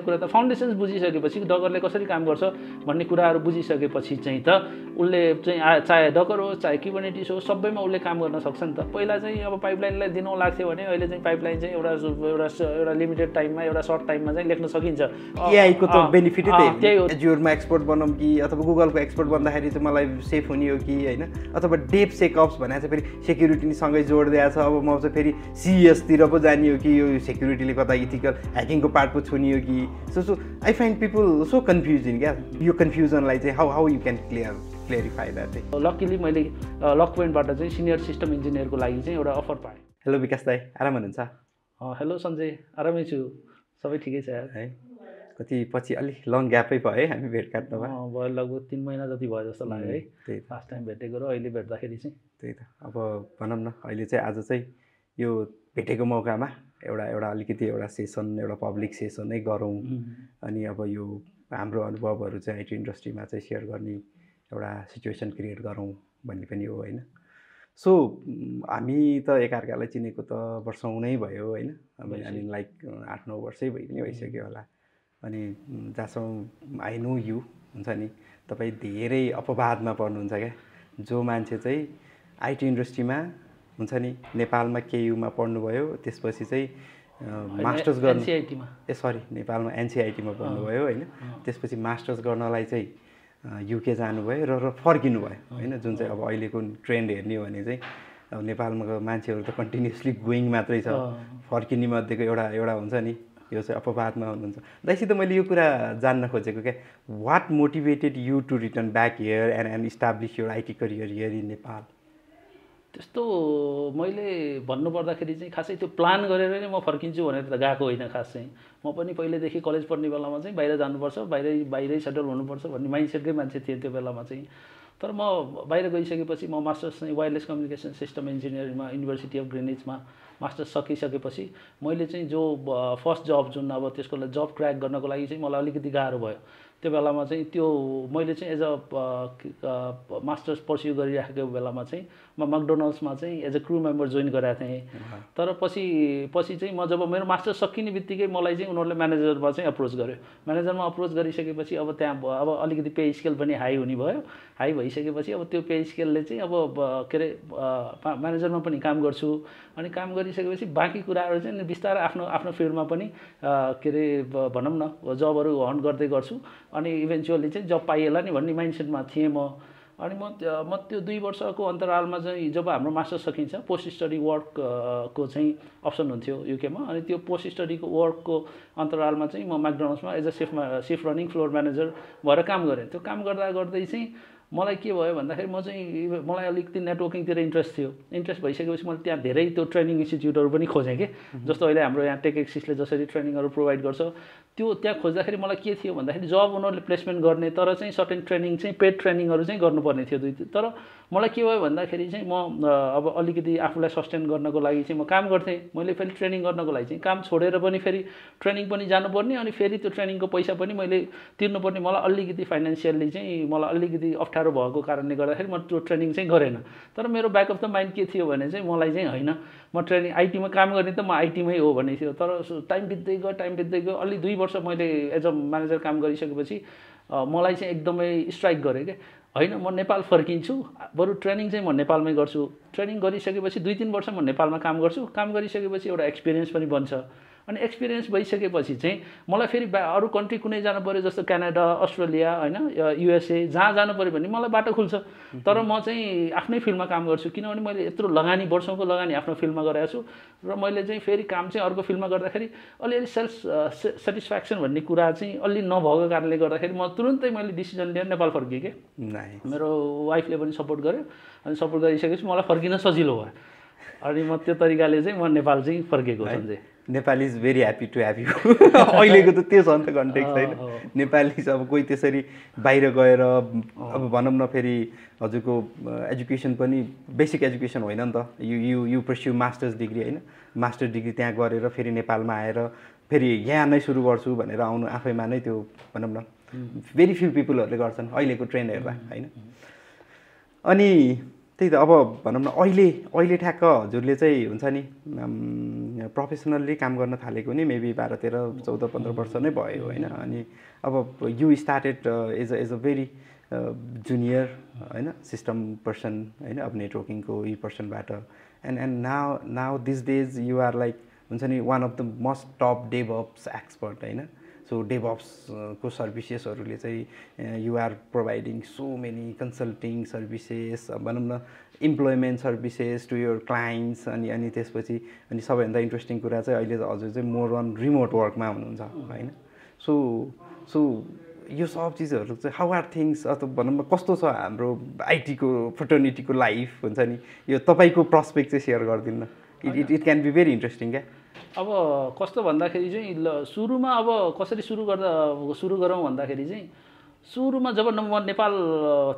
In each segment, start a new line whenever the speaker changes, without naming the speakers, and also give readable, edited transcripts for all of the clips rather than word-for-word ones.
कुरा त फाउन्डेसन्स बुझिसकेपछि डगरले कसरी काम गर्छ भन्ने कुराहरू बुझिसकेपछि चाहिँ त उसले चाहिँ चाहे डगर होस् चाहे क्युबरनेटिस होस् सबैमा उसले काम गर्न सक्छ नि त। पहिला चाहिँ अब पाइपलाइनलाई दिनौँ लाग्थ्यो भने अहिले चाहिँ पाइपलाइन चाहिँ एउटा लिमिटेड टाइममा एउटा सर्ट टाइममा चाहिँ लेख्न सकिन्छ।
एआईको त बेनिफिटै त्यही हो। एजुरमा एक्सपर्ट बनौँ कि अथवा गुगलको एक्सपर्ट बन्दाखेरि चाहिँ मलाई सेफ हुने हो कि होइन, अथवा डेप सेकअप्स भने चाहिँ फेरि सेक्युरिटीसँगै जोडिदिएको छ। अब म चाहिँ फेरि सिएसतिर पो जाने हो कि यो सेक्युरिटीले कता इथिकल ह्याकिङको पार्ट पो छुने हो कि। So I find people so confusing क्या। यो कन्फ्युजनलाई चाहिँ how you can clarify that चाहिँ।
लकिली मैले लक पोइन्टबाट चाहिँ सिनियर सिस्टम इन्जिनियरको लागि चाहिँ एउटा अफर पाएँ।
हेलो विकास दाई, आराम हुनुहुन्छ?
हेलो सञ्जय, आरामै छु, सबै ठिकै छ यार।
है कति पछि अलिक लङ ग्यापै भयो है हामी भेटघाट नभए?
भयो, लगभग 3 महिना जति भयो जस्तो लाग्यो है।
त्यही
लास्ट टाइम भेटेको र अहिले भेट्दाखेरि चाहिँ
त्यही त। अब भनौँ न अहिले चाहिँ आज चाहिँ यो भेटेको मौकामा एउटा अलिकति एउटा सेसन, एउटा पब्लिक सेसनै गरौँ। अनि अब यो हाम्रो अनुभवहरू चाहिँ आइटी इन्डस्ट्रीमा चाहिँ सेयर गर्ने एउटा सिचुएसन क्रिएट गरौँ भन्ने पनि हो होइन। सो हामी त एकअर्कालाई चिनेको त वर्षौँ नै भयो होइन। हामी लाइक 8-9 वर्षै पनि भइसक्यो होला। अनि जहाँसम्म आई नो यु हुन्छ नि, तपाईँ धेरै अपवादमा पर्नुहुन्छ क्या। जो मान्छे चाहिँ आइटी इन्डस्ट्रीमा हुन्छ नि नेपालमा केयुमा पढ्नुभयो, त्यसपछि चाहिँ मास्टर्स गर्नु नेपालमा एनसीआईटीमा पढ्नुभयो होइन, त्यसपछि मास्टर्स गर्नलाई चाहिँ युके जानुभयो र फर्किनु भयो होइन। जुन चाहिँ अब अहिलेको ट्रेन्ड हेर्ने हो भने चाहिँ अब नेपालमा मान्छेहरू त कन्टिन्युसली गोइङ मात्रै छ, फर्किने मध्येको एउटा हुन्छ नि, यो चाहिँ अपवादमा हुनुहुन्छ। दाइसित मैले यो कुरा जान्न खोजेको क्या, what motivated you to return back here and establish your IT career here in Nepal?
त्यस्तो मैले भन्नुपर्दाखेरि चाहिँ खासै त्यो प्लान गरेर नै म फर्किन्छु भनेर त गएको होइन। खास चाहिँ म पनि पहिलेदेखि कलेज पढ्ने बेलामा चाहिँ बाहिर जानुपर्छ, बाहिरै सेटल हुनुपर्छ भन्ने माइन्डसेटकै मान्छे थिएँ त्यो बेलामा चाहिँ। तर म बाहिर गइसकेपछि म मास्टर्स चाहिँ वायरलेस कम्युनिकेसन सिस्टम इन्जिनियरिङमा युनिभर्सिटी अफ ग्रिनिचमा मास्टर्स सकिसकेपछि मैले चाहिँ जो फर्स्ट जब जुन अब त्यसको लागि जब क्र्याक गर्नको लागि चाहिँ मलाई अलिकति गाह्रो भयो। त्यो बेलामा चाहिँ त्यो मैले चाहिँ एज अ मास्टर्स पर्स्यु गरिराखेको बेलामा चाहिँ म म्याकडोनल्ड्समा चाहिँ as a crew member join गरेको थिएँ। तर पछि चाहिँ म जब मेरो मास्टर्स सकिने बित्तिकै मलाई चाहिँ उनीहरूले म्यानेजरमा चाहिँ अप्रोच गर्यो। म्यानेजरमा अप्रोच गरिसकेपछि अब त्यहाँ अब अलिकति पे स्केल पनि हाई हुने भयो। हाई भइसकेपछि अब त्यो पे स्केलले चाहिँ अब के अरे म्यानेजरमा पनि काम गर्छु। अनि काम गरिसकेपछि बाँकी कुराहरू चाहिँ बिस्तारै आफ्नो फिल्डमा पनि के अरे भनौँ न जबहरू हन्ट गर्दै गर्छु। अनि इभेन्चुअली चाहिँ जब पाइएला नि भन्ने माइन्डसेटमा थिएँ म। अनि म त्यो 2 वर्षको अन्तरालमा चाहिँ जब हाम्रो मास्टर्स सकिन्छ पोस्ट स्टडी वर्क को चाहिँ अप्सन हुन्थ्यो युकेमा। अनि त्यो पोस्ट स्टडीको वर्कको अन्तरालमा चाहिँ म म्याकडोनल्ड्समा as a shift running floor manager भएर काम गरेँ। त्यो काम गर्दै चाहिँ मलाई के भयो भन्दाखेरि मलाई अलिकति नेटवर्किङतिर इन्ट्रेस्ट थियो। इन्ट्रेस्ट भइसकेपछि मैले त्यहाँ धेरै त्यो ट्रेनिङ इन्स्टिट्युटहरू पनि खोजेँ कि जस्तो अहिले हाम्रो यहाँ टेक एक्सिसले जसरी ट्रेनिङहरू प्रोभाइड गर्छ त्यो त्यहाँ खोज्दाखेरि मलाई के थियो भन्दाखेरि जब उनीहरूले प्लेसमेन्ट गर्ने तर चाहिँ सर्टेन ट्रेनिङ चाहिँ पेड ट्रेनिङहरू चाहिँ गर्नुपर्ने थियो। तर मलाई के भयो भन्दाखेरि चाहिँ म अब अलिकति आफूलाई सस्टेन गर्नको लागि चाहिँ म काम गर्थेँ। मैले फेरि ट्रेनिङ गर्नको लागि चाहिँ काम छोडेर पनि फेरि ट्रेनिङ पनि जानुपर्ने अनि फेरि त्यो ट्रेनिङको पैसा पनि मैले तिर्नुपर्ने। मलाई अलिकति फाइनेन्सियल्ली चाहिँ मलाई अलिकति अप्ठ्यारो भएको कारणले गर्दाखेरि म त्यो ट्रेनिङ चाहिँ गरेन। तर मेरो ब्याक अफ द माइन्ड के थियो भने चाहिँ मलाई चाहिँ होइन म ट्रेनिङ आइटीमा काम गर्ने त म आइटीमै हो भन्ने थियो। तर टाइम बित्दै गयो अलि 2 वर्ष मैले एज अ म्यानेजर काम गरिसकेपछि मलाई चाहिँ एकदमै स्ट्राइक गरेँ क्या, होइन म नेपाल फर्किन्छु, बरु ट्रेनिङ चाहिँ म नेपालमै गर्छु। ट्रेनिङ गरिसकेपछि 2-3 वर्ष म नेपालमा काम गर्छु। काम गरिसकेपछि एउटा एक्सपिरियन्स पनि बन्छ। अनि एक्सपिरियन्स भइसकेपछि चाहिँ मलाई फेरि अरू कन्ट्री कुनै जानु पऱ्यो जस्तो क्यानाडा, अस्ट्रेलिया होइन युएसए जहाँ जानु पऱ्यो भने मलाई बाटो खुल्छ। तर म चाहिँ आफ्नै फिल्डमा काम गर्छु किनभने मैले यत्रो वर्षौँको लगानी आफ्नो फिल्डमा गरेको छु। र मैले चाहिँ फेरि काम चाहिँ अर्को फिल्डमा गर्दाखेरि अलिअलि सेल्फ सेटिस्फ्याक्सन भन्ने कुरा चाहिँ अलि नभएको कारणले गर्दाखेरि म तुरुन्तै मैले डिसिजन लिएर नेपाल फर्केँ कि। मेरो वाइफले पनि सपोर्ट गर्यो। अनि सपोर्ट गरिसकेपछि मलाई फर्किन सजिलो भयो। अनि म त्यो तरिकाले चाहिँ म नेपाल चाहिँ फर्केको Sanjay.
Nepal is very happy to have you. अहिलेको त त्यो छ नि त कन्टेक्स्ट होइन। नेपाली अब कोही त्यसरी बाहिर गएर अब भनौँ न फेरि हजुरको एजुकेसन पनि बेसिक एजुकेसन होइन नि त। यु पर्स्यु मास्टर्स डिग्री होइन, मास्टर्स डिग्री त्यहाँ गरेर फेरि नेपालमा आएर फेरि यहाँ नै सुरु गर्छु भनेर आउनु आफैमा नै त्यो भनौँ न भेरी फ्यु पिपलहरूले गर्छन् अहिलेको ट्रेन्ड हेर्दा होइन। अनि त्यही त अब भनौँ न अहिले ठ्याक्क हजुरले चाहिँ हुन्छ नि प्रोफेसनल्ली काम गर्न थालेको नि मेबी 12, 13, 14, 15 वर्ष नै भयो होइन अनि अब you started as a very junior होइन सिस्टम पर्सन होइन अब नेटवर्किङको यी पर्सनबाट and now these days you are like हुन्छ नि one of the most top DevOps expert होइन सो डेभअप्सको सर्भिसेसहरूले चाहिँ you are providing so many consulting services भनौँ न employment services to your clients अनि त्यसपछि अनि सबैभन्दा इन्ट्रेस्टिङ कुरा चाहिँ अहिले हजुर चाहिँ मोर अन रिमोट वर्कमा हुनुहुन्छ होइन सो यो सब चिजहरू चाहिँ हाउ आर थिङ्स अथवा भनौँ न कस्तो छ हाम्रो आइटीको फ्रेटर्निटीको लाइफ हुन्छ नि यो तपाईँको प्रस्पेक्ट चाहिँ सेयर गरिदिनु न it can be very interesting क्या
अब कस्तो भन्दाखेरि चाहिँ सुरुमा अब कसरी सुरु गरौँ भन्दाखेरि चाहिँ सुरुमा जब म नेपाल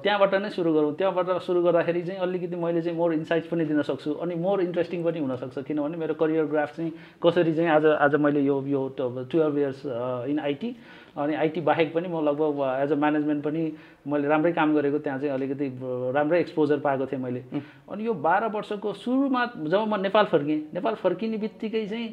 त्यहाँबाट नै सुरु गरौँ त्यहाँबाट सुरु गर्दाखेरि चाहिँ अलिकति मैले चाहिँ मोर इन्साइट्स पनि दिन सक्छु अनि मोर इन्ट्रेस्टिङ पनि हुनसक्छ किनभने मेरो करियर ग्राफ चाहिँ कसरी चाहिँ आज मैले यो 12 इयर्स इन आइटी अनि आइटी बाहेक पनि म लगभग एज अ म्यानेजमेन्ट पनि मैले राम्रै काम गरेको त्यहाँ चाहिँ अलिकति राम्रै एक्सपोजर पाएको थिएँ मैले अनि यो 12 वर्षको सुरुमा जब म नेपाल फर्किने बित्तिकै चाहिँ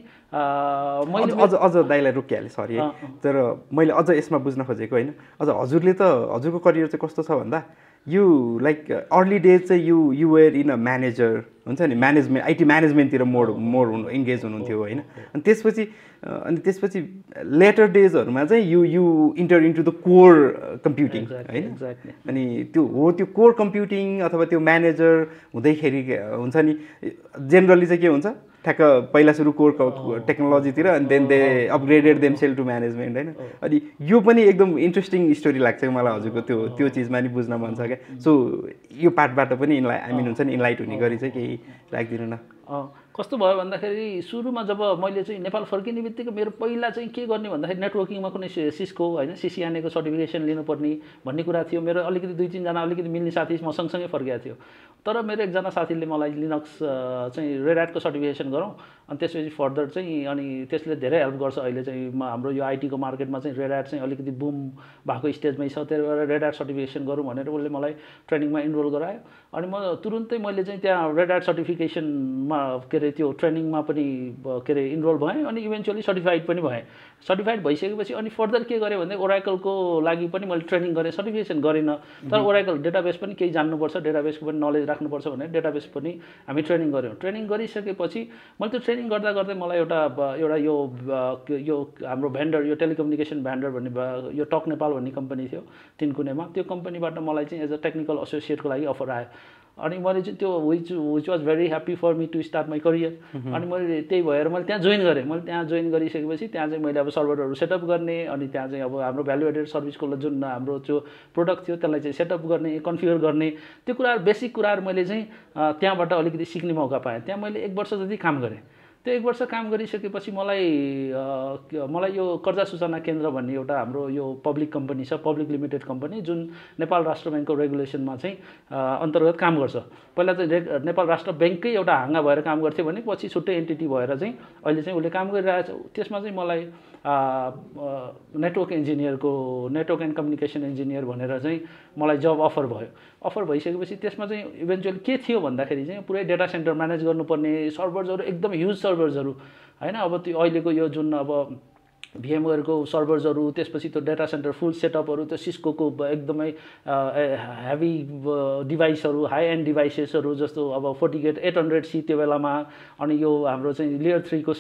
मैले
अझ दाइलाई रोकिहालेँ सरी तर मैले अझ यसमा बुझ्न खोजेको होइन अझ हजुरले त हजुरको करियर चाहिँ कस्तो छ भन्दा यु लाइक अर्ली डेज चाहिँ you were in a manager हुन्छ नि म्यानेजमेन्ट आइटी म्यानेजमेन्टतिर मोर इन्गेज हुनुहुन्थ्यो होइन अनि त्यसपछि लेटर डेजहरूमा चाहिँ you enter into the core computing होइन अनि त्यो कोर कम्प्युटिङ अथवा त्यो म्यानेजर हुँदैखेरि हुन्छ नि जेनरली चाहिँ के हुन्छ ठ्याक्क पहिला सुरु कोर टेक्नोलोजीतिर अनि then they upgraded themselves to management होइन अनि यो पनि एकदम इन्ट्रेस्टिङ स्टोरी लाग्छ मलाई हजुरको त्यो चिजमा नि बुझ्न मन छ क्या सो यो पार्टबाट पनि हुन्छ नि इन्लाइट हुने गरी चाहिँ केही राखिदिनु न
कस्तो भयो भन्दाखेरि सुरुमा जब मैले चाहिँ नेपाल फर्किने बित्तिकै मेरो पहिला चाहिँ के गर्ने भन्दाखेरि नेटवर्किङमा कुनै सिस्को होइन सिसिआनएको सर्टिफिकेसन लिनुपर्ने भन्ने कुरा थियो मेरो अलिकति 2-3 जना अलिकति मिल्ने साथी म सँगसँगै फर्केको थियो तर मेरो एकजना साथीले मलाई लिनक्स चाहिँ रेड ह्याटको सर्टिफिकेसन गरौँ अनि त्यसपछि फर्दर चाहिँ अनि त्यसले धेरै हेल्प गर्छ अहिले चाहिँ हाम्रो यो आइटीको मार्केटमा चाहिँ रेड ह्याट चाहिँ अलिकति बुम भएको स्टेजमै छ त्यही भएर रेड ह्याट सर्टिफिकेसन गरौँ भनेर उसले मलाई ट्रेनिङमा इनरोल गरायो अनि म तुरुन्तै मैले चाहिँ त्यहाँ रेड ह्याट सर्टिफिकेसनमा के अरे त्यो ट्रेनिङमा पनि के अरे इनरोल भएँ अनि इभेन्चुअली सर्टिफाइड पनि भएँ सर्टिफाइड भइसकेपछि अनि फर्दर के गरेँ भने ओराकलको लागि पनि मैले ट्रेनिङ गरेँ सर्टिफिकेसन गरिनँ तर ओराकल डेटाबेस पनि केही जान्नुपर्छ डेटाबेसको पनि नलेज राख्नुपर्छ भनेर डेटाबेस पनि हामी ट्रेनिङ गऱ्यौँ ट्रेनिङ गरिसकेपछि मैले त्यो ट्रेनिङ गर्दा गर्दै मलाई एउटा यो हाम्रो भेन्डर यो टेलिकम्युनिकेसन भेन्डर भन्ने यो टक नेपाल भन्ने कम्पनी थियो तिनकुनेमा त्यो कम्पनीबाट मलाई चाहिँ एज अ टेक्निकल एसोसिएटको लागि अफर आयो अनि मैले चाहिँ त्यो which was very happy for me to start my career अनि मैले त्यही भएर मैले त्यहाँ जोइन गरेँ मैले त्यहाँ जोइन गरिसकेपछि त्यहाँ चाहिँ मैले अब सर्भरहरू सेटअप गर्ने अनि त्यहाँ चाहिँ अब हाम्रो भ्यालु एडेड सर्भिसको जुन हाम्रो त्यो प्रोडक्ट थियो त्यसलाई चाहिँ सेटअप गर्ने कन्फिगर गर्ने त्यो कुराहरू बेसिक कुराहरू मैले चाहिँ त्यहाँबाट अलिकति सिक्ने मौका पाएँ त्यहाँ मैले 1 वर्ष जति काम गरेँ त्यो 1 वर्ष काम गरिसकेपछि मलाई यो कर्जा सूचना केन्द्र भन्ने एउटा हाम्रो यो पब्लिक कम्पनी छ पब्लिक लिमिटेड कम्पनी जुन नेपाल राष्ट्र ब्याङ्कको रेगुलेसनमा चाहिँ अन्तर्गत काम गर्छ पहिला चाहिँ नेपाल राष्ट्र ब्याङ्ककै एउटा हाँगा भएर काम गर्थ्यो भने पछि छुट्टै एन्टिटी भएर चाहिँ अहिले चाहिँ उसले काम गरिरहेछ त्यसमा चाहिँ मलाई नेटवर्क एन्ड कम्युनिकेसन इन्जिनियर भनेर चाहिँ मलाई जब अफर भइसकेपछि त्यसमा चाहिँ इभेन्चुअली के थियो भन्दाखेरि चाहिँ पुरै डेटा सेन्टर म्यानेज गर्नुपर्ने सर्भर्सहरू एकदम ह्युज सर्भर्सहरू होइन अब त्यो अहिलेको यो जुन अब भिएमवेयरको सर्भर्सहरू त्यसपछि त्यो डेटा सेन्टर फुल सेटअपहरू त्यो सिस्कोको एकदमै हेभी डिभाइसहरू हाई एन्ड डिभाइसेसहरू जस्तो अब FortiGate 800C त्यो बेलामा अनि यो हाम्रो चाहिँ लेयर 3 को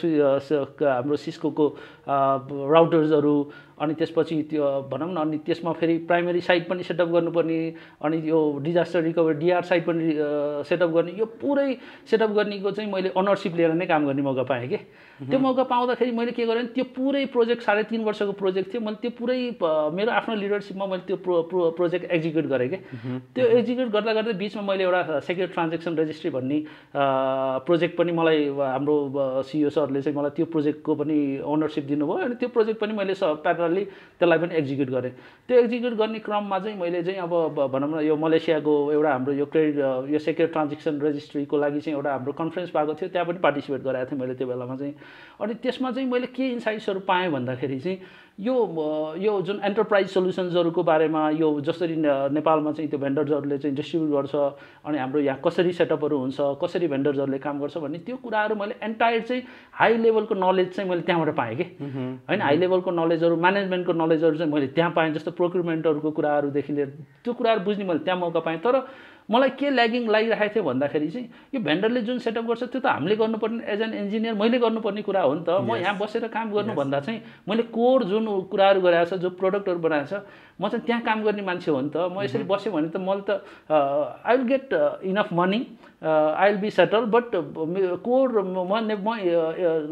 हाम्रो सिस्कोको राउटर्सहरू अनि त्यसपछि त्यो भनौँ न अनि त्यसमा फेरि प्राइमेरी साइट पनि सेटअप गर्नुपर्ने अनि यो डिजास्टर रिकभरी डिआर साइट पनि सेटअप गर्ने यो पुरै सेटअप गर्नेको चाहिँ मैले ओनरसिप लिएर नै काम गर्ने मौका पाएँ कि त्यो मौका पाउँदाखेरि मैले के गरेँ त्यो पुरै प्रोजेक्ट 3.5 वर्षको प्रोजेक्ट थियो मैले त्यो पुरै मेरो आफ्नो लिडरसिपमा मैले त्यो प्रोजेक्ट एक्जिक्युट गरेँ कि त्यो एक्जिक्युट गर्दा गर्दै बिचमा मैले एउटा सेक्युर ट्रान्जेक्सन रेजिस्ट्री भन्ने प्रोजेक्ट पनि मलाई हाम्रो सिइओ सरले चाहिँ मलाई त्यो प्रोजेक्टको पनि ओनरसिप दिनुभयो अनि त्यो प्रोजेक्ट पनि मैले प्यारलली त्यसलाई पनि एक्जिक्युट गरेँ त्यो एक्जिक्युट गर्ने क्रममा चाहिँ मैले चाहिँ अब भनौँ न यो मलेसियाको एउटा हाम्रो यो क्रेडिट यो सेक्युर ट्रान्जेक्सन रेजिस्ट्रीको लागि चाहिँ एउटा हाम्रो कन्फरेन्स भएको थियो त्यहाँ पनि पार्टिसिपेट गराएको थिएँ मैले त्यो बेलामा चाहिँ अनि त्यसमा चाहिँ मैले के इन्साइट्सहरू पाएँ भन्दाखेरि चाहिँ यो जुन एन्टरप्राइज सोल्युसन्सहरूको बारेमा यो जसरी नेपालमा चाहिँ त्यो भेन्डर्सहरूले चाहिँ डिस्ट्रिब्युट गर्छ अनि हाम्रो यहाँ कसरी सेटअपहरू हुन्छ कसरी भेन्डर्सहरूले काम गर्छ भन्ने त्यो कुराहरू मैले एन्टायर चाहिँ हाई लेभलको नलेज चाहिँ मैले त्यहाँबाट पाएँ कि होइन हाई लेभलको नलेजहरू म्यानेजमेन्टको नलेजहरू चाहिँ मैले त्यहाँ पाएँ जस्तो प्रोक्युरमेन्टहरूको कुराहरूदेखि लिएर त्यो कुराहरू बुझ्ने मैले त्यहाँ मौका पाएँ तर मलाई के ल्यागिङ लागिरहेको थियो भन्दाखेरि चाहिँ यो भेन्डरले जुन सेटअप गर्छ त्यो त हामीले गर्नुपर्ने एज एन इन्जिनियर मैले गर्नुपर्ने कुरा हो नि त म यहाँ बसेर काम गर्नुभन्दा चाहिँ मैले कोर जुन कुराहरू गराएको छ जो प्रडक्टहरू बनाएको छ म चाहिँ त्यहाँ काम गर्ने मान्छे हो नि त म यसरी बसेँ भने त मैले त I will get enough money I will be settle but कोर म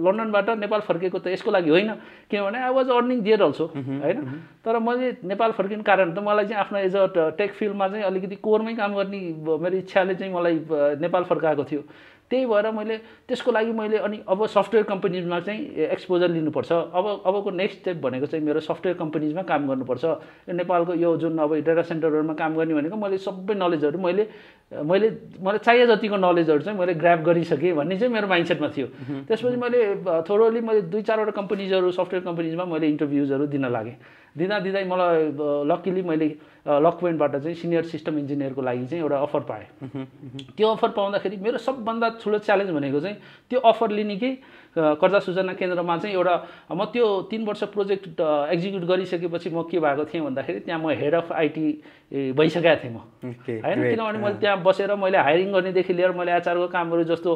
लन्डनबाट नेपाल फर्केको त यसको लागि होइन किनभने I was earning there also होइन तर मैले नेपाल फर्किनु कारण त मलाई चाहिँ आफ्नो एज अ टेक फिल्डमा चाहिँ अलिकति कोरमै काम गर्ने मेरो इच्छाले चाहिँ मलाई नेपाल फर्काएको थियो त्यही भएर मैले त्यसको लागि मैले अनि अब सफ्टवेयर कम्पनीजमा चाहिँ एक्सपोजर लिनुपर्छ अबको नेक्स्ट स्टेप भनेको चाहिँ मेरो सफ्टवेयर कम्पनीजमा काम गर्नुपर्छ यो नेपालको यो जुन अब डेटा सेन्टरहरूमा काम गर्ने भनेको मैले सबै नलेजहरू मलाई चाहिए जतिको नलेजहरू चाहिँ मैले ग्राब गरिसकेँ भन्ने चाहिँ मेरो माइन्डसेटमा थियो त्यसपछि मैले थोरोली मैले 2-4वटा कम्पनीजहरू सफ्टवेयर कम्पनीजमा मैले इन्टरभ्युजहरू दिन लागेँ दिँदै मलाई लकिली मैले लकपोइन्टबाट चाहिँ सिनियर सिस्टम इन्जिनियरको लागि चाहिँ एउटा अफर पाएँ त्यो अफर पाउँदाखेरि मेरो सबभन्दा ठुलो च्यालेन्ज भनेको चाहिँ त्यो अफर लिने कि कर्जा सूचना केन्द्रमा चाहिँ एउटा म त्यो 3 वर्ष प्रोजेक्ट एक्जिक्युट गरिसकेपछि म के भएको थिएँ भन्दाखेरि त्यहाँ म हेड अफ आइटी भइसकेको थिएँ म होइन किनभने मैले त्यहाँ बसेर मैले हायरिङ गर्नेदेखि लिएर मैले एचआरको कामहरू जस्तो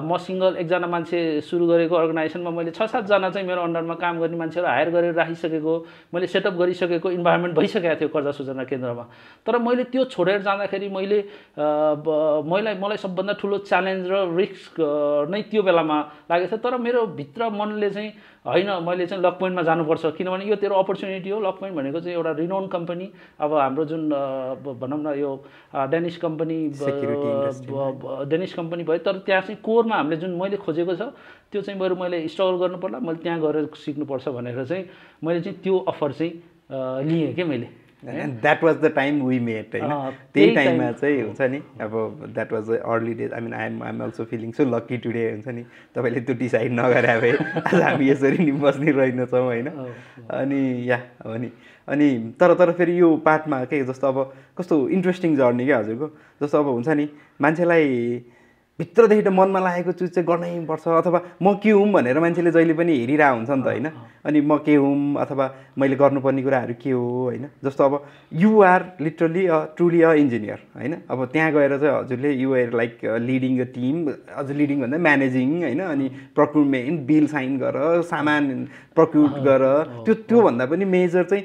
म सिङ्गल एकजना मान्छे सुरु गरेको अर्गनाइजेसनमा मैले 6-7 जना चाहिँ मेरो अन्डरमा काम गर्ने मान्छेहरू हायर गरेर राखिसकेको मैले सेटअप गरिसकेको इन्भाइरोमेन्ट भइसकेको थियो कर्जा सूचना केन्द्रमा तर मैले त्यो छोडेर जाँदाखेरि मलाई सबभन्दा ठुलो च्यालेन्ज र रिस्क नै त्यो बेलामा लागेको थियो तर मेरो भित्र मनले चाहिँ होइन मैले चाहिँ लक पोइन्टमा जानुपर्छ किनभने यो तेरो अपर्च्युनिटी हो लक पोइन्ट भनेको चाहिँ एउटा रिनाउन्ड कम्पनी अब हाम्रो जुन भनौँ न यो डेनिस कम्पनी भयो तर त्यहाँ चाहिँ कोरमा हामीले जुन मैले खोजेको छ त्यो चाहिँ मैले स्ट्रगल गर्नु पर्ला मैले त्यहाँ गएर सिक्नुपर्छ भनेर चाहिँ मैले चाहिँ त्यो अफर चाहिँ लिएँ क्या मैले
and that was the time we met होइन त्यही टाइममा चाहिँ हुन्छ नि अब that was the early days I mean I'm also feeling so lucky today हुन्छ नि तपाईँले त्यो डिसाइड नगरे भए आज हामी यसरी नि बस्ने रहेनछौँ होइन अनि या हो नि अनि तर फेरि यो पार्टमा के जस्तो अब कस्तो इन्ट्रेस्टिङ जर्नी क्या हजुरको जस्तो अब हुन्छ नि मान्छेलाई भित्रदेखि त मनमा लागेको चिज चाहिँ गर्नै पर्छ अथवा म के हुँ भनेर मान्छेले जहिले पनि हेरिरहेको हुन्छ नि त होइन अनि म के हुँ अथवा मैले गर्नुपर्ने कुराहरू के हो होइन जस्तो अब you are literally truly a engineer होइन अब त्यहाँ गएर चाहिँ हजुरले you are like leading a team अझ लिडिङ भन्दा म्यानेजिङ होइन अनि प्रक्युरमेन्ट बिल साइन गर सामान प्रक्युर गर त्योभन्दा पनि मेजर चाहिँ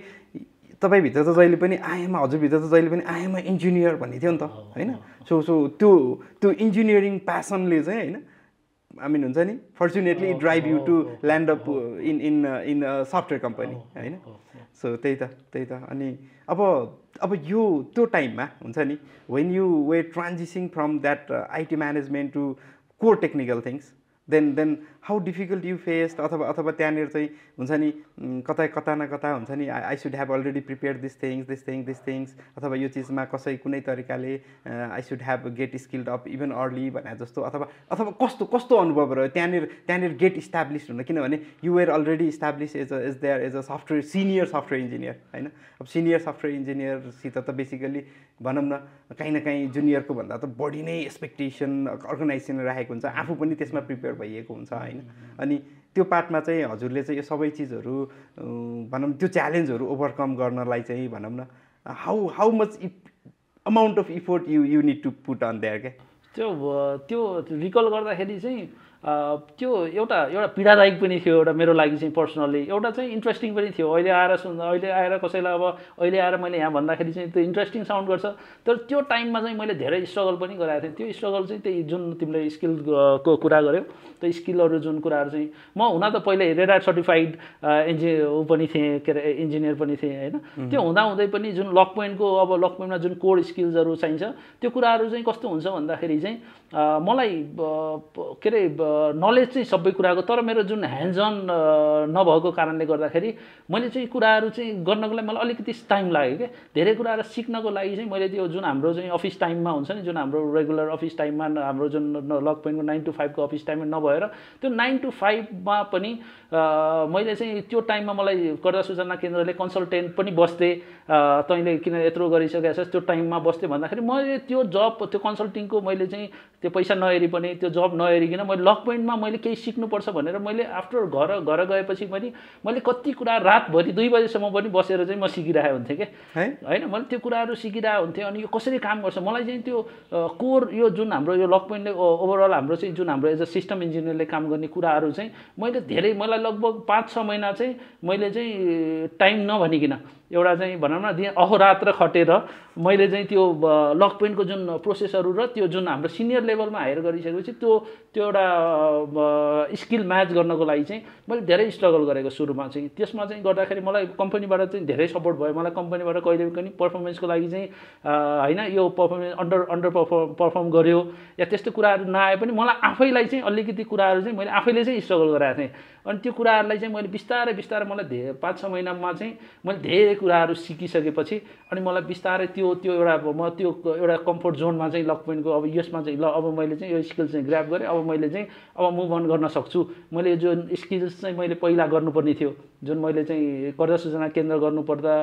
तपाईँभित्र त जहिले पनि हजुरभित्र त जहिले पनि आएम इन्जिनियर भन्ने थियो नि त होइन सो त्यो इन्जिनियरिङ प्यासनले चाहिँ होइन आई मिन हुन्छ नि fortunately drive you to land up in software company होइन सो त्यही त अनि अब यो त्यो टाइममा हुन्छ नि when you were transitioning from that IT management to core technical things then how difficult you faced अथवा त्यहाँनिर चाहिँ हुन्छ नि कता न कता हुन्छ नि I should have already prepare this things अथवा यो चिजमा कुनै तरिकाले I should have get skilled up even early भने जस्तो अथवा कस्तो अनुभव रह्यो त्यहाँनिर गेट इस्टाब्लिस हुन किनभने you were already establish as a senior software engineer होइन अब सिनियर सफ्टवेयर इन्जिनियरसित त बेसिकली भनौँ न काहीँ जुनियरको भन्दा त बढी नै एक्सपेक्टेसन अर्गनाइजेसनले राखेको हुन्छ आफू पनि त्यसमा प्रिपेयर भइएको हुन्छ होइन अनि त्यो पार्टमा चाहिँ हजुरले चाहिँ यो सबै चिजहरू भनौँ त्यो च्यालेन्जहरू ओभरकम गर्नलाई चाहिँ भनौँ न how much amount of effort you need to put on there क्या
त्यो रिकल गर्दाखेरि चाहिँ त्यो एउटा पीडादायक पनि थियो एउटा मेरो लागि चाहिँ पर्सनली एउटा चाहिँ इन्ट्रेस्टिङ पनि थियो अहिले आएर कसैलाई अब अहिले आएर मैले यहाँ भन्दाखेरि चाहिँ त्यो इन्ट्रेस्टिङ साउन्ड गर्छ तर त्यो टाइममा चाहिँ मैले धेरै स्ट्रगल पनि गराएको थिएँ त्यो स्ट्रगल चाहिँ त्यही जुन तिमीले स्किलको कुरा गर्यौ त्यो स्किलहरू जुन कुराहरू चाहिँ म हुन त पहिले रेड हाट सर्टिफाइड पनि थिएँ के अरे इन्जिनियर पनि थिएँ होइन त्यो हुँदै पनि जुन लक पोइन्टमा जुन कोर स्किल्सहरू चाहिन्छ त्यो कुराहरू चाहिँ कस्तो हुन्छ भन्दाखेरि चाहिँ मलाई के अरे नलेज चाहिँ सबै कुराको, तर मेरो जुन ह्यान्ड्स अन नभएको कारणले गर्दाखेरि मैले चाहिँ कुराहरू चाहिँ गर्नको लागि मलाई अलिकति टाइम लाग्यो क्या। धेरै कुराहरू सिक्नको लागि चाहिँ मैले त्यो जुन हाम्रो चाहिँ अफिस टाइममा हुन्छ नि, जुन हाम्रो रेगुलर अफिस टाइममा हाम्रो जुन लक पोइन्टको 9 to 5 को अफिस टाइममा नभएर त्यो 9 to 5 मा पनि मैले चाहिँ त्यो टाइममा मलाई कर्जा सूचना केन्द्रले कन्सल्टेन्ट पनि बस्थे, तैँले किन यत्रो गरिसकेको छस् त्यो टाइममा बस्थे भन्दाखेरि मैले त्यो जब त्यो कन्सल्टिङको मैले चाहिँ त्यो पैसा नहेरी पनि त्यो जब नहेरिकन मैले लक पोइन्टमा मैले केही सिक्नुपर्छ भनेर मैले आफ्टर घर गएपछि पनि मैले कति कुरा रातभरि 2 बजेसम्म पनि बसेर चाहिँ म सिकिरहेको हुन्थेँ कि होइन। मैले त्यो कुराहरू सिकिरहेको हुन्थेँ। अनि यो कसरी काम गर्छ मलाई चाहिँ त्यो कोर यो जुन हाम्रो यो लक पोइन्टले ओभरअल हाम्रो चाहिँ जुन हाम्रो एज अ सिस्टम इन्जिनियरले काम गर्ने कुराहरू चाहिँ मैले धेरै मलाई लगभग 5-6 महिना चाहिँ मैले चाहिँ टाइम नभनिकन एउटा चाहिँ भनौँ न अहोरात्र खटेर मैले चाहिँ त्यो लक पोइन्टको जुन प्रोसेसहरू र त्यो जुन हाम्रो सिनियर लेभलमा हायर गरिसकेपछि त्यो एउटा स्किल म्याच गर्नको लागि चाहिँ मैले धेरै स्ट्रगल गरेको सुरुमा चाहिँ। त्यसमा चाहिँ गर्दाखेरि मलाई कम्पनीबाट चाहिँ धेरै सपोर्ट भयो। मलाई कम्पनीबाट कहिले पनि पर्फर्मेन्सको लागि चाहिँ होइन यो पर्फर्मेन्स अन्डर पर्फर्म गर्यो या त्यस्तो कुराहरू नआए पनि मलाई आफैलाई चाहिँ अलिकति कुराहरू चाहिँ मैले आफैले चाहिँ स्ट्रगल गराएको थिएँ। अनि त्यो कुराहरूलाई चाहिँ मैले बिस्तारै बिस्तारै मलाई 5-6 महिनामा चाहिँ मैले धेरै कुराहरू सिकिसकेपछि अनि मलाई बिस्तारै त्यो एउटा म त्यो एउटा कम्फोर्ट जोनमा चाहिँ लक पोइन्टको अब यसमा चाहिँ ल अब मैले चाहिँ यो स्किल चाहिँ ग्र्याब गरेँ, अब मैले चाहिँ अब मुभ अन गर्न सक्छु। मैले जुन स्किल्स चाहिँ मैले पहिला गर्नुपर्ने थियो, जुन मैले चाहिँ कर्जा सूचना केन्द्र गर्नुपर्दा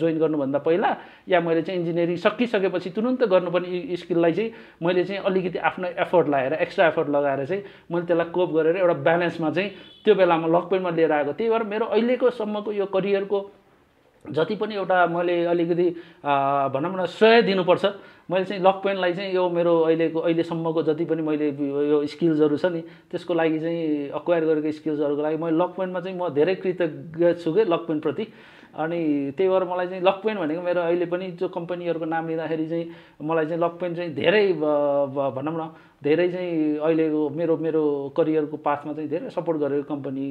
जोइन गर्नुभन्दा पहिला या मैले चाहिँ इन्जिनियरिङ सकिसकेपछि तुरुन्त गर्नुपर्ने स्किललाई चाहिँ मैले चाहिँ अलिकति आफ्नो एफर्ट लगाएर एक्स्ट्रा एफर्ट लगाएर चाहिँ मैले त्यसलाई कोप गरेर एउटा ब्यालेन्समा चाहिँ त्यो बेलामा लक पोइन्टमा लिएर आएको। त्यही भएर मेरो अहिलेको सम्मको यो करियरको जति पनि एउटा मैले अलिकति भनौँ न श्रेय दिनुपर्छ मैले चाहिँ लक पोइन्टलाई चाहिँ यो मेरो अहिलेसम्मको जति पनि मैले यो स्किल्सहरू छ नि त्यसको लागि चाहिँ अक्वायर गरेको स्किल्सहरूको लागि मैले लक पोइन्टमा चाहिँ म धेरै कृतज्ञ छु कि लक पोइन्टप्रति। अनि त्यही भएर मलाई चाहिँ लक पोइन्ट भनेको मेरो अहिले पनि जो कम्पनीहरूको नाम लिँदाखेरि चाहिँ मलाई चाहिँ लक पोइन्ट चाहिँ धेरै भनौँ न धेरै चाहिँ अहिलेको मेरो मेरो करियरको पाथमा चाहिँ धेरै सपोर्ट गरेको कम्पनी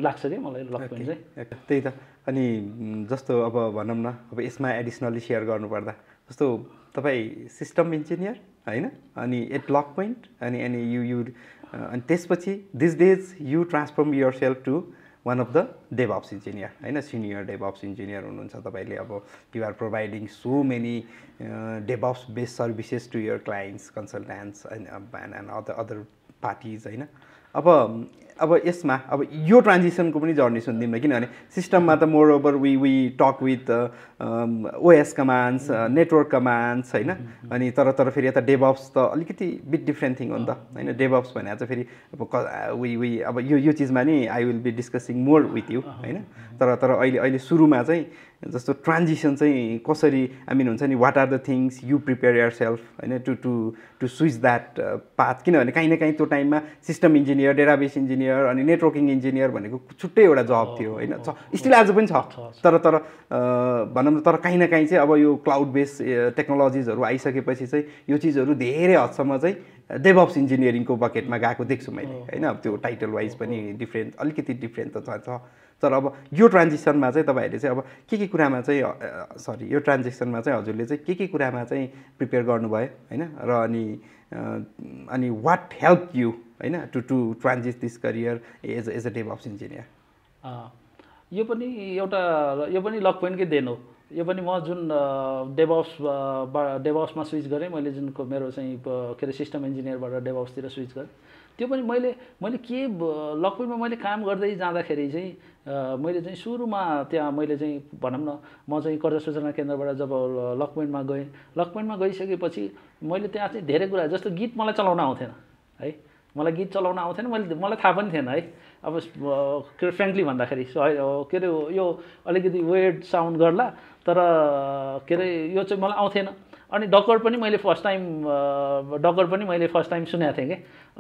लाग्छ कि मलाई लक पोइन्ट चाहिँ।
त्यही त। अनि जस्तो अब भनौँ न अब यसमा एडिसनली सेयर गर्नुपर्दा जस्तो तपाईँ सिस्टम इन्जिनियर होइन, अनि एट लक पोइन्ट अनि यु अनि त्यसपछि these days you transform yourself to one of the DevOps engineer होइन, सिनियर डेभअप्स इन्जिनियर हुनुहुन्छ तपाईँले। अब you are providing so many DevOps based services to your clients, consultants and other parties होइन। अब यसमा अब यो ट्रान्जिसनको पनि जर्नी सुनिदिउँ न, किनभने सिस्टममा त moreover we talk with OS commands, network commands होइन। अनि तर फेरि यता डेभअप्स त अलिकति बिट डिफ्रेन्ट थिङ हो नि त होइन। डेभअप्स भने चाहिँ फेरि अब वी अब यो चिजमा नि I will be discussing more with you होइन। तर अहिले सुरुमा चाहिँ जस्तो ट्रान्जिसन चाहिँ कसरी आई मिन हुन्छ नि, what are the things you prepare yourself होइन टु स्विच द्याट पाथ। किनभने काहीँ न काहीँ त्यो टाइममा सिस्टम इन्जिनियर, डेटाबेस इन्जिनियर अनि नेटवर्किङ इन्जिनियर भनेको छुट्टै एउटा जब थियो होइन। स्टिल आज पनि छ, तर भनौँ न तर काहीँ न काहीँ चाहिँ अब यो क्लाउड बेस टेक्नोलोजिजहरू आइसकेपछि चाहिँ यो चिजहरू धेरै हदसम्म चाहिँ डेभअप्स इन्जिनियरिङको बकेटमा गएको देख्छु मैले होइन। अब त्यो टाइटल वाइज पनि डिफ्रेन्ट अलिकति डिफ्रेन्ट त छ, तर अब यो ट्रान्जिसनमा चाहिँ तपाईँहरूले चाहिँ अब के कुरामा चाहिँ यो ट्रान्जेक्सनमा चाहिँ हजुरले चाहिँ के कुरामा चाहिँ प्रिपेयर गर्नुभयो होइन, र अनि वाट हेल्प यु होइन to transit this career as a DevOps engineer.
यो पनि लक पोइन्टकै देन हो। यो पनि म जुन डेभअप्समा स्विच गरेँ मैले, जुन मेरो चाहिँ के अरे सिस्टम इन्जिनियरबाट डेभअप्सतिर स्विच गरेँ, त्यो पनि मैले के लक पोइन्टमा मैले काम गर्दै जाँदाखेरि चाहिँ मैले चाहिँ सुरुमा त्यहाँ मैले चाहिँ भनौँ न म चाहिँ कर्जा सूचना केन्द्रबाट जब लक पोइन्टमा गएँ, लक पोइन्टमा गइसकेपछि मैले त्यहाँ चाहिँ धेरै कुरा जस्तो गीत मलाई चलाउन आउँथेन है, मलाई गीत चलाउन आउँथेन, मलाई थाहा पनि थिएन है। अब के अरे फ्रेङ्कली भन्दाखेरि के अरे यो अलिकति वेड साउन्ड गर्ला, तर के अरे यो चाहिँ मलाई आउँथेन। अनि डकर पनि मैले फर्स्ट टाइम सुनेको थिएँ कि,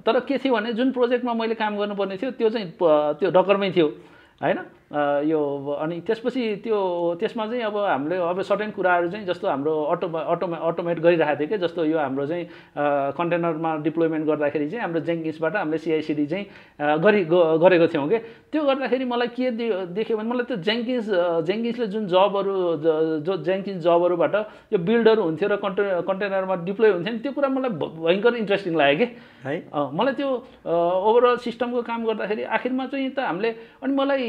तर के थियो भने जुन प्रोजेक्टमा मैले काम गर्नुपर्ने थियो त्यो चाहिँ त्यो डकरमै थियो होइन। यो अनि त्यसपछि त्यसमा चाहिँ अब हामीले अब सर्टेन कुराहरू चाहिँ जस्तो हाम्रो अटोमेट गरिरहेको थियो क्या जस्तो यो हाम्रो चाहिँ कन्टेनरमा डिप्लोयमेन्ट गर्दाखेरि चाहिँ हाम्रो जेङ्किन्सबाट हामीले CI/CD चाहिँ गरेको थियौँ कि त्यो गर्दाखेरि मलाई के देख्यो भने मलाई त्यो जेङ्किन्सले जुन जबहरू जो जेङ्किन्स जबहरूबाट यो बिल्डहरू हुन्थ्यो र कन्टेनरमा डिप्लोय हुन्थ्यो नि त्यो कुरा मलाई भयङ्कर इन्ट्रेस्टिङ लाग्यो कि
है
मलाई त्यो ओभरअल सिस्टमको काम गर्दाखेरि आखिरमा चाहिँ त हामीले अनि मलाई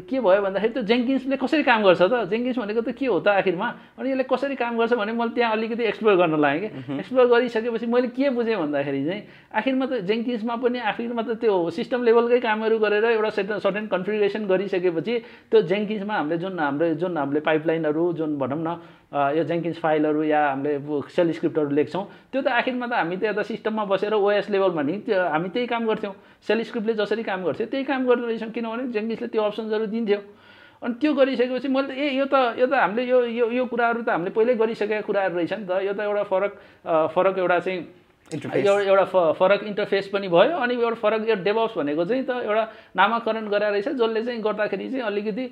के भयो भन्दाखेरि त्यो जेङ्किन्सले कसरी काम गर्छ त जेङ्किन्स भनेको त के हो त आखिरमा अनि यसले कसरी काम गर्छ भने मैले त्यहाँ अलिकति एक्सप्लोर गर्न लागेँ कि एक्सप्लोर गरिसकेपछि मैले के बुझेँ भन्दाखेरि चाहिँ आखिरमा त जेङ्किन्समा पनि आखिरमा त त्यो सिस्टम लेभलकै कामहरू गरेर एउटा सर्टेन कन्फिगरेसन गरिसकेपछि त्यो जेङ्किन्समा हामीले जुन हामीले पाइपलाइनहरू जुन भनौँ न यो जेङ्किन्स फाइलहरू या हामीले सेल स्क्रिप्टहरू लेख्छौँ त्यो त आखिरमा त हामी त यता सिस्टममा बसेर OS लेभलमा नि हामी त्यही काम गर्थ्यौँ सेल स्क्रिप्टले जसरी काम गर्थ्यो त्यही काम गर्दो रहेछौँ किनभने जेङ्किन्सले त्यो अप्सन्सहरू दिन्थ्यो अनि त्यो गरिसकेपछि मैले त यो त हामीले यो कुराहरू त हामीले पहिल्यै गरिसकेका कुराहरू रहेछ नि त यो त एउटा फरक एउटा चाहिँ एउटा फरक इन्टरफेस पनि भयो अनि एउटा फरक यो डेभअप्स भनेको चाहिँ त एउटा नामाकरण गराएर रहेछ जसले चाहिँ गर्दाखेरि चाहिँ अलिकति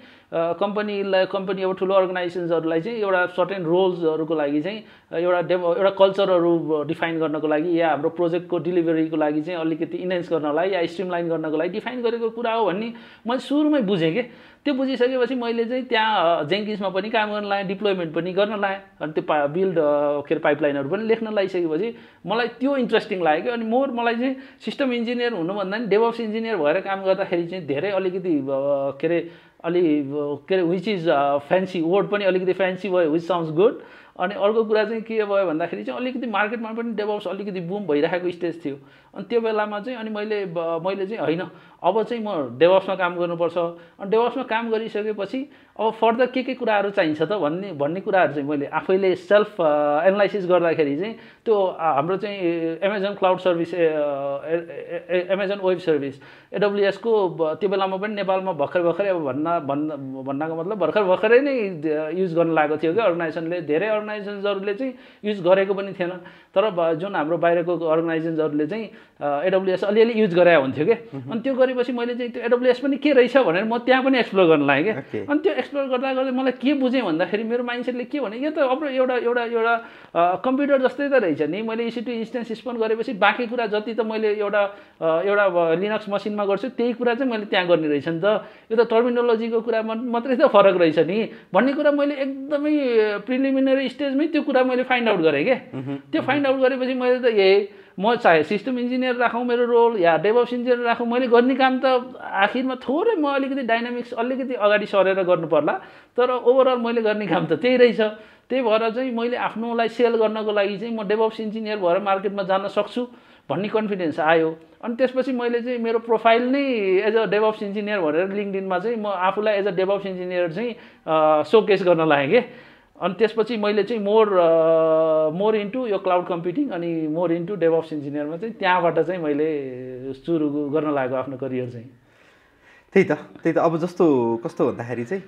कम्पनी अब ठुलो अर्गनाइजेसन्सहरूलाई चाहिँ एउटा सर्टेन रोल्सहरूको लागि चाहिँ एउटा कल्चरहरू डिफाइन गर्नको लागि या हाम्रो प्रोजेक्टको डेलिभरीको लागि चाहिँ अलिकति इन्हेन्स गर्नलाई या स्ट्रिमलाइन गर्नको लागि डिफाइन गरेको कुरा हो भन्ने मैले सुरुमै बुझेँ कि त्यो बुझिसकेपछि मैले चाहिँ त्यहाँ जेङ्किन्समा पनि काम गर्न लाएँ डिप्लोयमेन्ट पनि गर्न लाएँ अनि त्यो बिल्ड पाइपलाइनहरू पनि लेख्न लागिसकेपछि मलाई त्यो इन्ट्रेस्टिङ लाग्यो अनि मलाई चाहिँ सिस्टम इन्जिनियर हुनुभन्दा नि डेभअप्स इन्जिनियर भएर काम गर्दाखेरि चाहिँ धेरै अलिकति विच इज फ्यान्सी वर्ड पनि अलिकति फ्यान्सी भयो विच साउन्ड्स गुड अनि अर्को कुरा चाहिँ के भयो भन्दाखेरि चाहिँ अलिकति मार्केटमा पनि डेभअप्स अलिकति बुम भइरहेको स्टेज थियो अनि त्यो बेलामा चाहिँ अनि मैले चाहिँ होइन अब चाहिँ म डेभअप्समा काम गर्नुपर्छ अनि डेभअप्समा काम गरिसकेपछि अब फर्दर के कुराहरू चाहिन्छ त भन्ने कुराहरू चाहिँ मैले आफैले सेल्फ एनालाइसिस गर्दाखेरि चाहिँ त्यो हाम्रो चाहिँ Amazon cloud service Amazon web service AWS को त्यो बेलामा पनि नेपालमा भर्खरै अब भन्नको मतलब भर्खरै नै युज गर्न लागेको थियो कि अर्गनाइजेसनले धेरै अर्गनाइजेसन्सहरूले चाहिँ युज गरेको पनि थिएन तर जुन हाम्रो बाहिरको अर्गनाइजेसन्सहरूले चाहिँ AWS अलिअलि युज गराए हुन्थ्यो कि अनि त्यो गरेपछि मैले चाहिँ त्यो AWS पनि के रहेछ भनेर म त्यहाँ पनि एक्सप्लोर गर्न लागेँ कि अनि त्यो एक्सप्लोर गर्दा मलाई के बुझेँ भन्दाखेरि मेरो माइन्डसेटले के भने यो त अब एउटा कम्प्युटर जस्तै त रहेछ नि मैले EC2 इन्स्टेन्स स्पन गरेपछि बाँकी कुरा जति त मैले एउटा लिनक्स मसिनमा गर्छु त्यही कुरा चाहिँ मैले त्यहाँ गर्ने रहेछ नि त यो त टर्मिनोलोजीको कुरा मात्रै त फरक रहेछ नि भन्ने कुरा मैले एकदमै प्रिलिमिनरी स्टेजमै त्यो कुरा मैले फाइन्ड आउट गरेँ क्या त्यो फाइन्ड आउट गरेपछि मैले त म चाहे सिस्टम इन्जिनियर राखौँ मेरो रोल या डेभअप्स इन्जिनियर राखौँ मैले गर्ने काम त आखिरमा थोरै म अलिकति डाइनामिक्स अलिकति अगाडि सरेर गर्नु पर्ला तर ओभरअल मैले गर्ने काम त त्यही रहेछ त्यही भएर चाहिँ मैले आफ्नोलाई सेल गर्नको लागि चाहिँ म डेभअप्स इन्जिनियर भएर मार्केटमा जान सक्छु भन्ने कन्फिडेन्स आयो अनि त्यसपछि मैले चाहिँ मेरो प्रोफाइल नै एज अ डेभअप्स इन्जिनियर भनेर लिङ्कडिनमा चाहिँ म आफूलाई एज अ डेभअप्स इन्जिनियर चाहिँ सोकेस गर्न लागेँ कि अनि त्यसपछि मैले चाहिँ मोर इन्टु यो क्लाउड कम्प्युटिङ अनि मोर इन्टु डेभअप्स इन्जिनियरमा चाहिँ त्यहाँबाट चाहिँ मैले सुरु गर्न लागेको आफ्नो करियर चाहिँ
त्यही त अब जस्तो कस्तो भन्दाखेरि चाहिँ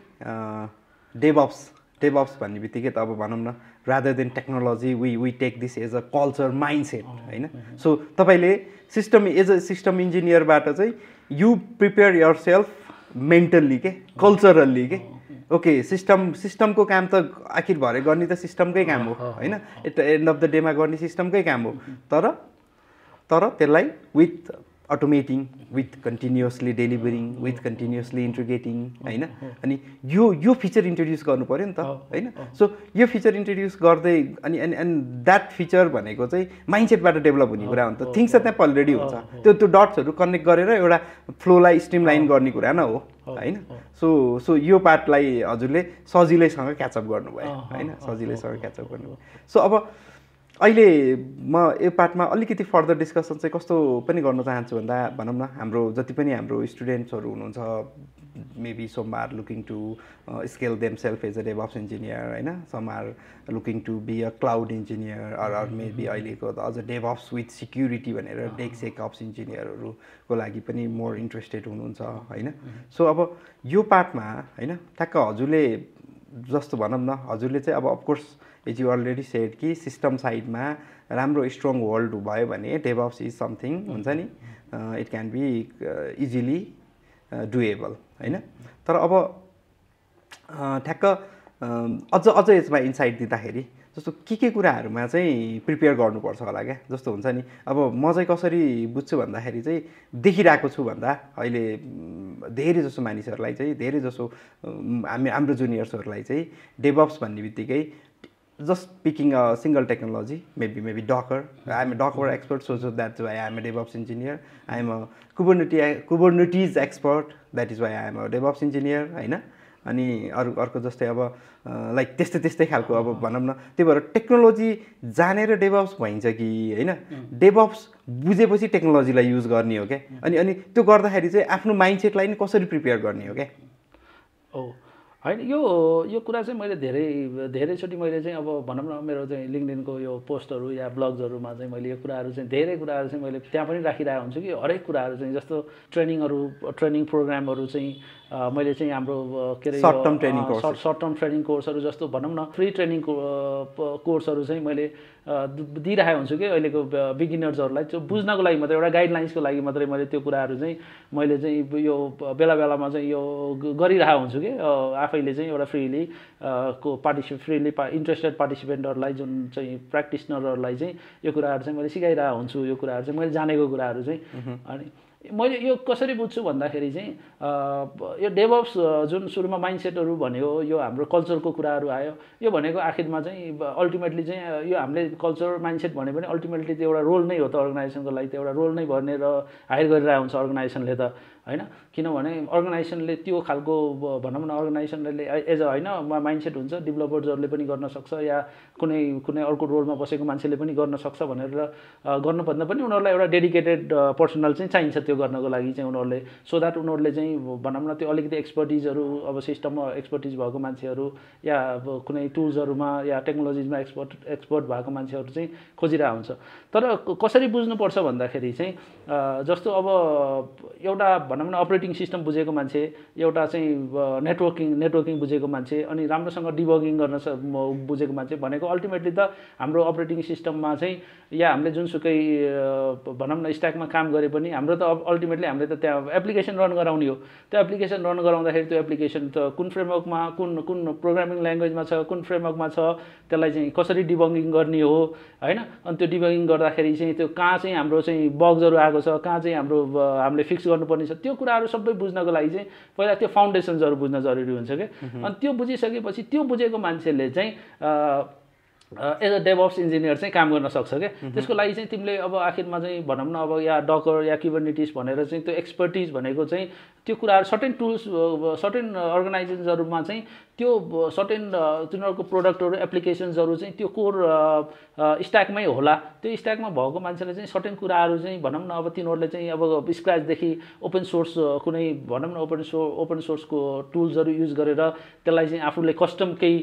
डेभअप्स भन्ने बित्तिकै त अब भनौँ न rather than technology we take this as a culture mindset होइन सो तपाईँले एज अ सिस्टम इन्जिनियरबाट चाहिँ you prepare yourself mentally के कल्चरल्ली के ओके सिस्टमको काम त आखिर भरे गर्ने त सिस्टमकै काम हो होइन at the end of the डेमा गर्ने सिस्टमकै काम हो तर त्यसलाई with automating with continuously delivering with continuously integrating होइन अनि यो फिचर इन्ट्रोड्युस गर्नु पऱ्यो नि त होइन सो यो फिचर इन्ट्रोड्युस गर्दै अनि द्याट फिचर भनेको चाहिँ माइन्डसेटबाट डेभलप हुने कुरा हो नि त थिङ्स त त्यहाँ अलरेडी हुन्छ त्यो डट्सहरू कनेक्ट गरेर एउटा फ्लोलाई स्ट्रिमलाइन गर्ने कुरा न हो होइन सो यो पार्टलाई हजुरले सजिलैसँग क्याचअप गर्नुभयो होइन सजिलैसँग क्याचअप गर्नुभयो सो अब अहिले म यो पार्टमा अलिकति फर्दर डिस्कसन चाहिँ कस्तो पनि गर्न चाहन्छु भन्दा भनौँ न हाम्रो जति पनि हाम्रो स्टुडेन्ट्सहरू हुनुहुन्छ maybe some are looking to scale themself as a DevOps engineer होइन some are looking to be a cloud engineer or maybe अहिलेको अझ डेभअप्स विथ सिक्युरिटी भनेर डेक्सेकअप्स इन्जिनियरहरूको लागि पनि मोर इन्ट्रेस्टेड हुनुहुन्छ होइन सो अब यो पार्टमा होइन ठ्याक्क हजुरले जस्तो भनौँ न हजुरले चाहिँ अब of course as you already said कि सिस्टम साइडमा राम्रो स्ट्रङ होल्ड भयो भने डेभअप्स इज समथिङ हुन्छ नि it can be easily doable होइन। तर अब ठ्याक्क अझ यसमा इन्साइट दिँदाखेरि जस्तो के कुराहरूमा चाहिँ प्रिपेयर गर्नुपर्छ होला क्या, जस्तो हुन्छ नि अब म चाहिँ कसरी बुझ्छु भन्दाखेरि चाहिँ देखिरहेको छु भन्दा अहिले धेरै जसो मानिसहरूलाई चाहिँ धेरै जसो हाम्रो जुनियर्सहरूलाई चाहिँ डेभअप्स भन्ने बित्तिकै just picking a single technology, maybe Docker. I'm a Docker expert, so that's why I'm a DevOps engineer. I'm a Kubernetes expert, that is why I'm a DevOps engineer, होइन। अनि अर्को जस्तै अब लाइक त्यस्तै खालको अब भनौँ न, त्यही भएर टेक्नोलोजी जानेर डेभअप्स भइन्छ कि होइन, डेभअप्स बुझेपछि टेक्नोलोजीलाई युज गर्ने हो क्या। अनि त्यो गर्दाखेरि चाहिँ आफ्नो माइन्डसेटलाई नि कसरी प्रिपेयर गर्ने हो क्या।
होइन यो कुरा चाहिँ मैले धेरैचोटि मैले चाहिँ अब भनौँ न मेरो चाहिँ लिङ्क्डइनको यो पोस्टहरू या ब्लग्सहरूमा चाहिँ मैले यो कुराहरू चाहिँ धेरै कुराहरू चाहिँ मैले त्यहाँ पनि राखिरहेको हुन्छु कि हरेक कुराहरू चाहिँ जस्तो ट्रेनिङ प्रोग्रामहरू चाहिँ मैले चाहिँ हाम्रो के अरे सर्ट टर्म ट्रेनिङ कोर्सहरू जस्तो भनौँ न फ्री ट्रेनिङ कोर्सहरू चाहिँ मैले दिइरहेको हुन्छु कि अहिलेको बिगिनर्सहरूलाई त्यो बुझ्नको लागि मात्रै एउटा गाइडलाइन्सको लागि मात्रै मैले त्यो कुराहरू चाहिँ मैले चाहिँ यो बेला बेलामा चाहिँ यो गरिरहेको हुन्छु कि आफैले चाहिँ एउटा फ्रीली इन्ट्रेस्टेड पार्टिसिपेन्टहरूलाई जुन चाहिँ प्र्याक्टिसनरहरूलाई चाहिँ यो कुराहरू चाहिँ मैले सिकाइरहेको हुन्छु। यो कुराहरू चाहिँ मैले जानेको कुराहरू चाहिँ अनि मैले यो कसरी बुझ्छु भन्दाखेरि चाहिँ यो डेभअप्स जुन सुरुमा माइन्डसेटहरू भन्यो, यो हाम्रो कल्चरको कुराहरू आयो, यो भनेको आखिरमा चाहिँ अल्टिमेटली चाहिँ यो हामीले कल्चर माइन्डसेट भन्यो भने अल्टिमेटली त्यो एउटा रोल नै हो त अर्गनाइजेसनको लागि, त्यो एउटा रोल नै भनेर हायर गरिरहेको हुन्छ अर्गनाइजेसनले त होइन। किनभने अर्गनाइजेसनले त्यो खालको भनौँ न अर्गनाइजेसनले एज अ होइन माइन्डसेट हुन्छ डेभलपर्सहरूले पनि गर्न सक्छ या कुनै अर्को रोलमा बसेको मान्छेले पनि गर्न सक्छ भनेर गर्नुभन्दा पनि उनीहरूलाई एउटा डेडिकेटेड पर्सनल चाहिँ चाहिन्छ त्यो गर्नको लागि चाहिँ उनीहरूले, सो द्याट उनीहरूले चाहिँ भनौँ न त्यो अलिकति एक्सपर्टिजहरू अब सिस्टममा एक्सपर्टिज भएको मान्छेहरू या अब कुनै टुल्सहरूमा या टेक्नोलोजिजमा एक्सपर्ट भएको मान्छेहरू चाहिँ खोजिरहेको हुन्छ। तर कसरी बुझ्नुपर्छ भन्दाखेरि चाहिँ जस्तो अब एउटा भनौँ न अपरेटिङ सिस्टम बुझेको मान्छे, एउटा चाहिँ नेटवर्किङ बुझेको मान्छे, अनि राम्रोसँग डिबगिङ गर्न बुझेको मान्छे भनेको अल्टिमेटली त हाम्रो अपरेटिङ सिस्टममा चाहिँ या हामीले जुनसुकै भनौँ न स्ट्याकमा काम गरे पनि हाम्रो त अल्टिमेटली हामीले त त्यहाँ एप्लिकेसन रन गराउने हो। त्यो एप्लिकेसन रन गराउँदाखेरि त्यो एप्लिकेसन त कुन फ्रेमवर्कमा कुन प्रोग्रामिङ ल्याङ्ग्वेजमा छ, कुन फ्रेमवर्कमा छ, त्यसलाई चाहिँ कसरी डिबगिङ गर्ने हो होइन। अनि त्यो डिबगिङ गर्दाखेरि चाहिँ त्यो कहाँ चाहिँ हाम्रो चाहिँ बग्सहरू आएको छ, कहाँ चाहिँ हामीले फिक्स गर्नुपर्ने छ, त्यो कुराहरू सबै बुझ्नको लागि चाहिँ पहिला त्यो फाउन्डेसन्सहरू बुझ्न जरुरी हुन्छ क्या। अनि त्यो बुझिसकेपछि त्यो बुझेको मान्छेले चाहिँ एज अ डेभअप्स इन्जिनियर चाहिँ काम गर्न सक्छ क्या। त्यसको लागि चाहिँ तिमीले अब आखिरमा चाहिँ भनौँ न अब या डकर या कुबरनेटिस भनेर चाहिँ त्यो एक्सपर्टिज भनेको चाहिँ त्यो कुराहरू सर्टेन टुल्स सर्टेन अर्गनाइजेसन्सहरूमा चाहिँ त्यो सर्टेन तिनीहरूको प्रोडक्टहरू एप्लिकेसन्सहरू चाहिँ त्यो कोर स्ट्याकमै होला। त्यो स्ट्याकमा भएको मान्छेले चाहिँ सर्टेन कुराहरू चाहिँ भनौँ न अब तिनीहरूले चाहिँ अब स्क्रैचदेखि ओपन सोर्स कुनै भनौँ न ओपन सोर्सको टुल्सहरू युज गरेर त्यसलाई चाहिँ आफूले कस्टम केही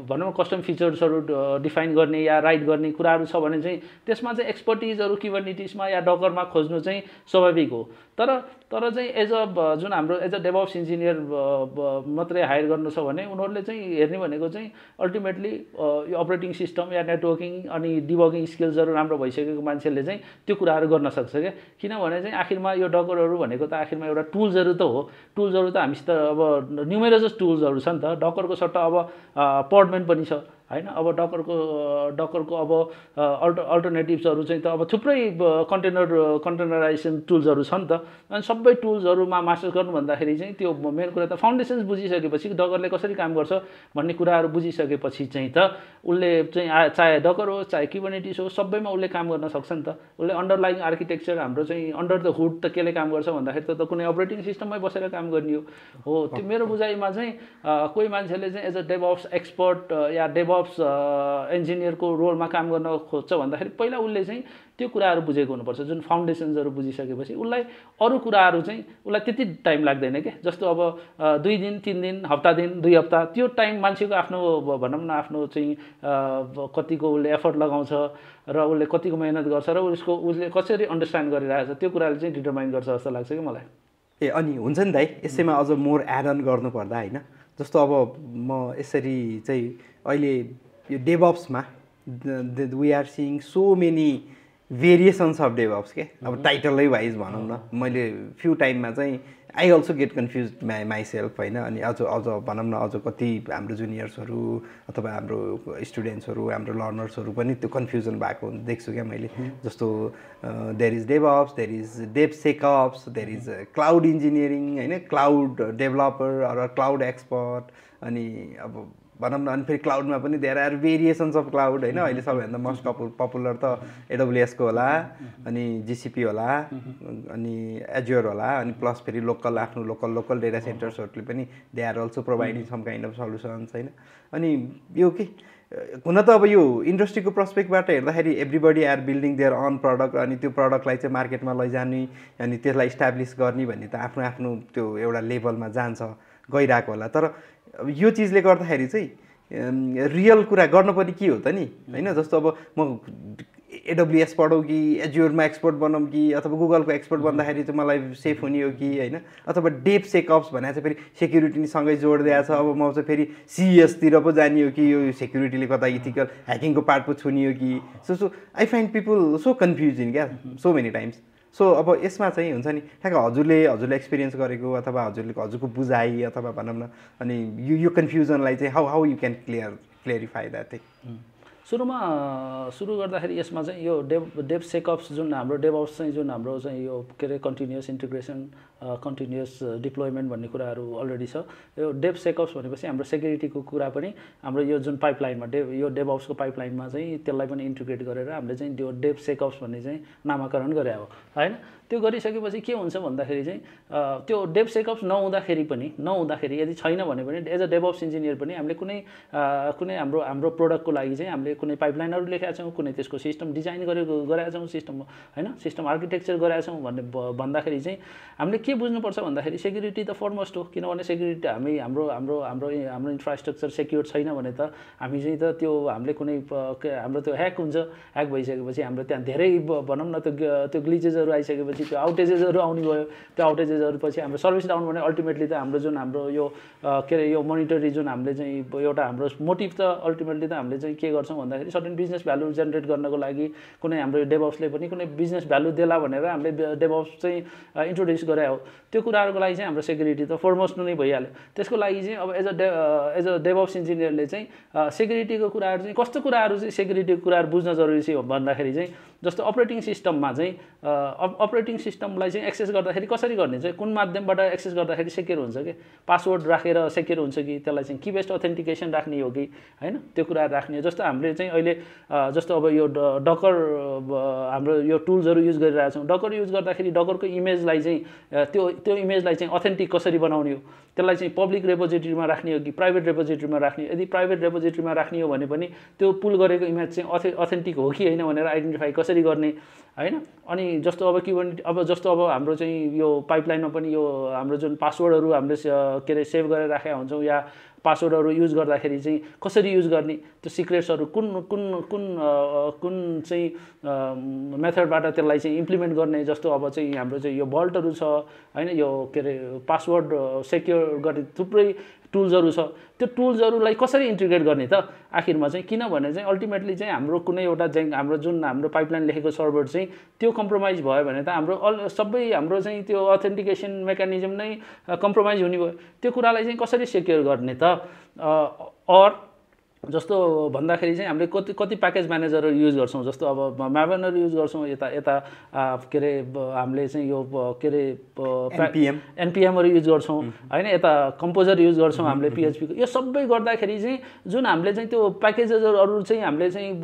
भनौँ कस्टम फिचर्सहरू डिफाइन गर्ने या राइट गर्ने कुराहरू छ भने चाहिँ त्यसमा चाहिँ एक्सपर्टिजहरू कुबरनेटिसमा या डकरमा खोज्नु चाहिँ स्वाभाविक हो। तर चाहिँ एज अ जुन हाम्रो एज अ डेभअप्स इन्जिनियर मात्रै हायर गर्नु छ भने उनीहरूले चाहिँ हेर्ने भनेको चाहिँ अल्टिमेटली यो अपरेटिङ सिस्टम या नेटवर्किङ अनि डिबगिङ स्किल्सहरू राम्रो भइसकेको मान्छेले चाहिँ त्यो कुराहरू गर्न सक्छ क्या। किनभने चाहिँ आखिरमा यो डकरहरू भनेको त आखिरमा एउटा टुल्सहरू त हो। टुल्सहरू त हामीसित अब न्युमेरस टुल्सहरू छ नि त। डकरको सट्टा अब पडमेन पनि छ होइन। अब डकरको अब अल्टरनेटिभ्सहरू चाहिँ त अब थुप्रै कन्टेनराइजेसन टुल्सहरू छ नि त। अनि सबै टुल्सहरूमा मास्टर्स गर्नु भन्दाखेरि चाहिँ त्यो मेन कुरा त फाउन्डेसन्स बुझिसकेपछि डकरले कसरी काम गर्छ भन्ने कुराहरू बुझिसकेपछि चाहिँ त उसले चाहिँ चाहे डकर होस् चाहे कुबरनेटिस होस् सबैमा उसले काम गर्न सक्छ नि त। उसले अन्डरलाइङ आर्किटेक्चर हाम्रो चाहिँ अन्डर द हुड त केले काम गर्छ भन्दाखेरि त कुनै अपरेटिङ सिस्टममै बसेर काम गर्ने हो। त्यो मेरो बुझाइमा चाहिँ कोही मान्छेले चाहिँ एज अ डेभअप्स एक्सपर्ट या डेभअप्स इन्जिनियरको रोलमा काम गर्न खोज्छ भन्दाखेरि पहिला उसले चाहिँ त्यो कुराहरू बुझेको हुनुपर्छ। जुन फाउन्डेसन्सहरू बुझिसकेपछि उसलाई अरू कुराहरू चाहिँ उसलाई त्यति टाइम लाग्दैन क्या। जस्तो अब 2 दिन 3 दिन हप्ता दिन 2 हप्ता त्यो टाइम मान्छेको आफ्नो भनौँ न आफ्नो चाहिँ कतिको उसले एफर्ट लगाउँछ र उसले कतिको मेहनत गर्छ र उसले कसरी अन्डरस्ट्यान्ड गरिरहेको छ त्यो कुराले चाहिँ डिटरमाइन गर्छ जस्तो लाग्छ कि मलाई।
अनि हुन्छ नि दाइ यसैमा अझ मोर एड अन गर्नुपर्दा होइन, जस्तो अब म यसरी चाहिँ अहिले यो डेभअप्समा we are seeing so many variations of DevOps के। अब टाइटलै वाइज भनौँ न, मैले फ्यु टाइममा चाहिँ I also get confuse myself होइन। अनि अझ भनौँ न अझ कति हाम्रो जुनियर्सहरू अथवा हाम्रो स्टुडेन्ट्सहरू हाम्रो लर्नर्सहरू पनि त्यो कन्फ्युजन भएको देख्छु क्या मैले। जस्तो there is DevOps, there is DevSecOps, there is cloud engineering होइन, cloud developer or cloud expert. अनि अब भनौँ न अनि फेरि क्लाउडमा पनि there are variations of cloud होइन। अहिले सबैभन्दा मोस्ट पपुलर त एडब्लुएसको होला, अनि जिसिपी होला, अनि एज्योर होला, अनि प्लस फेरि आफ्नो लोकल डेटा सेन्टर्सहरूले पनि they are also providing some kind of solutions होइन। अनि यो के हुन त अब यो इन्डस्ट्रीको पर्सपेक्टबाट हेर्दाखेरि everybody are building their on product, अनि त्यो प्रडक्टलाई चाहिँ मार्केटमा लैजाने अनि त्यसलाई इस्टाब्लिस गर्ने भन्ने त आफ्नो आफ्नो त्यो एउटा लेभलमा जान्छ गइरहेको होला। तर यो चिजले गर्दाखेरि चाहिँ रियल कुरा गर्नुपर्ने के हो त नि होइन। जस्तो अब म एडब्लुएस पढौँ कि एज्योरमा एक्सपर्ट बनाऊँ कि अथवा गुगलको एक्सपर्ट बन्दाखेरि चाहिँ मलाई सेफ हुने हो कि होइन, अथवा डेभसेकअप्स भने चाहिँ फेरि सेक्युरिटीसँगै जोडिदिएको छ। अब म चाहिँ फेरि सिएसतिर पो जाने हो कि यो सेक्युरिटीले कता इथिकल ह्याकिङको पार्ट पो छुने हो कि। So I find people so confusing क्या सो मेनी टाइम्स। सो अब यसमा चाहिँ हुन्छ नि ठ्याक्क हजुरले एक्सपिरियन्स गरेको अथवा हजुरको बुझाइ अथवा भनौँ न अनि यो कन्फ्युजनलाई चाहिँ how you can clarify that thing.
सुरु गर्दाखेरि यसमा चाहिँ यो डेभसेकअप्स जुन हाम्रो डेभअप्स चाहिँ जुन हाम्रो चाहिँ यो के अरे कन्टिन्युअस इन्टिग्रेसन कन्टिन्युअस डिप्लोइमेन्ट भन्ने कुराहरू अलरेडी छ। यो डेभसेकअप्स भनेपछि हाम्रो सेक्युरिटीको कुरा पनि हाम्रो यो जुन पाइपलाइनमा यो डेभअप्सको पाइपलाइनमा चाहिँ त्यसलाई पनि इन्टिग्रेट गरेर हामीले चाहिँ त्यो डेभसेकअप्स भन्ने चाहिँ नामाकरण गरे हो होइन। त्यो गरिसकेपछि के हुन्छ भन्दाखेरि चाहिँ त्यो डेभसेकअप्स नहुँदाखेरि यदि छैन भने पनि एज अ डेभअप्स इन्जिनियर पनि हामीले कुनै हाम्रो प्रोडक्टको लागि चाहिँ हामीले कुनै पाइपलाइनहरू लेखेका छौँ, कुनै त्यसको सिस्टम डिजाइन गरेका छौँ, सिस्टम आर्किटेक्चर गरेका छौँ भन्दाखेरि चाहिँ हामीले के बुझ्नुपर्छ भन्दाखेरि सेक्युरिटी त फरमोस्ट हो। किनभने सेक्युरिटी हाम्रो इन्फ्रास्ट्रक्चर सेक्योर छैन भने त हामी चाहिँ त त्यो हामीले कुनै हाम्रो त्यो ह्याक हुन्छ, ह्याक भइसकेपछि हाम्रो त्यहाँ धेरै भनौँ न त्यो ग्लिचेसहरू आइसकेपछि त्यो आउटेजेसहरू आउने भयो। त्यो आउटेजेसहरू पछि हाम्रो सर्भिस डाउन भने अल्टिमेटली त हाम्रो यो के अरे यो मोनिटरी जुन हामीले चाहिँ एउटा हाम्रो मोटिभ त अल्टिमेटली त हामीले चाहिँ के गर्छौँ भन्दाखेरि सर्टेन बिजनेस भ्यालु जेनेरेट गर्नको लागि कुनै हाम्रो डेभअप्सले पनि कुनै बिजनेस भ्यालु देला भनेर हामीले डेभअप्स चाहिँ इन्ट्रोड्युस गरे हो। त्यो कुराहरूको लागि चाहिँ हाम्रो सेक्युरिटी त फरमोस्ट नै भइहाल्यो। त्यसको लागि चाहिँ अब एज अ डेभअप्स इन्जिनियरले चाहिँ सेक्युरिटीको कुराहरू चाहिँ कस्तो कुराहरू चाहिँ सेक्युरिटीको कुराहरू बुझ्न जरुरी छ भन्दाखेरि चाहिँ जस्तो अपरेटिङ सिस्टममा चाहिँ अपरेटिङ सिस्टमलाई चाहिँ एक्सेस गर्दाखेरि कसरी गर्ने चाहिँ कुन माध्यमबाट एक्सेस गर्दाखेरि सेक्युर हुन्छ कि पासवर्ड राखेर सेक्युर हुन्छ कि त्यसलाई चाहिँ की बेस्ड अथेन्टिकेसन राख्ने हो कि होइन त्यो कुराहरू राख्ने। जस्तो हामीले चाहिँ अहिले जस्तो अब यो डकर हाम्रो यो टुल्सहरू युज गरिरहेका छौँ। डकर युज गर्दाखेरि डकरको इमेजलाई चाहिँ त्यो इमेजलाई चाहिँ अथेन्टिक कसरी बनाउने हो, त्यसलाई चाहिँ पब्लिक रेपोजिटरीमा राख्ने हो कि प्राइभेट रेपोजिटरीमा राख्ने। यदि प्राइभेट रेपोजिटरीमा राख्ने हो भने पनि त्यो पुल गरेको इमेज चाहिँ अथेन्टिक हो कि होइन भनेर आइडेन्टिफाई कसरी गर्ने होइन। अनि जस्तो अब के भने जस्तो अब हाम्रो चाहिँ यो पाइपलाइनमा पनि यो हाम्रो जुन पासवर्डहरू हामीले के अरे सेभ गरेर राखेका हुन्छौँ या पासवर्डहरू युज गर्दाखेरि चाहिँ कसरी युज गर्ने, त्यो सिक्रेट्सहरू कुन कुन कुन कुन चाहिँ मेथडबाट त्यसलाई चाहिँ इम्प्लिमेन्ट गर्ने। जस्तो अब चाहिँ हाम्रो चाहिँ यो भल्टहरू छ होइन, यो के अरे पासवर्ड सेक्योर गर्ने थुप्रै टुल्सहरू छ। त्यो टुल्सहरूलाई कसरी इन्टिग्रेट गर्ने त आखिरमा चाहिँ, किनभने चाहिँ अल्टिमेटली चाहिँ हाम्रो कुनै एउटा चाहिँ हाम्रो जुन हाम्रो पाइपलाइन लेखेको सर्भर चाहिँ त्यो कम्प्रोमाइज भयो भने त हाम्रो सबै हाम्रो चाहिँ त्यो अथेन्टिकेसन मेकानिजम नै कम्प्रोमाइज हुने भयो। त्यो कुरालाई चाहिँ कसरी सेक्योर गर्ने त जस्तो भन्दाखेरि चाहिँ हामीले कति प्याकेज म्यानेजरहरू युज गर्छौँ। जस्तो अब म्याभनहरू युज गर्छौँ, यता के अरे हामीले चाहिँ यो के अरे एनपिएमहरू युज गर्छौँ होइन, यता कम्पोजर युज गर्छौँ हामीले पिएचपीको। यो सबै गर्दाखेरि चाहिँ जुन हामीले चाहिँ त्यो प्याकेजेसहरू चाहिँ हामीले चाहिँ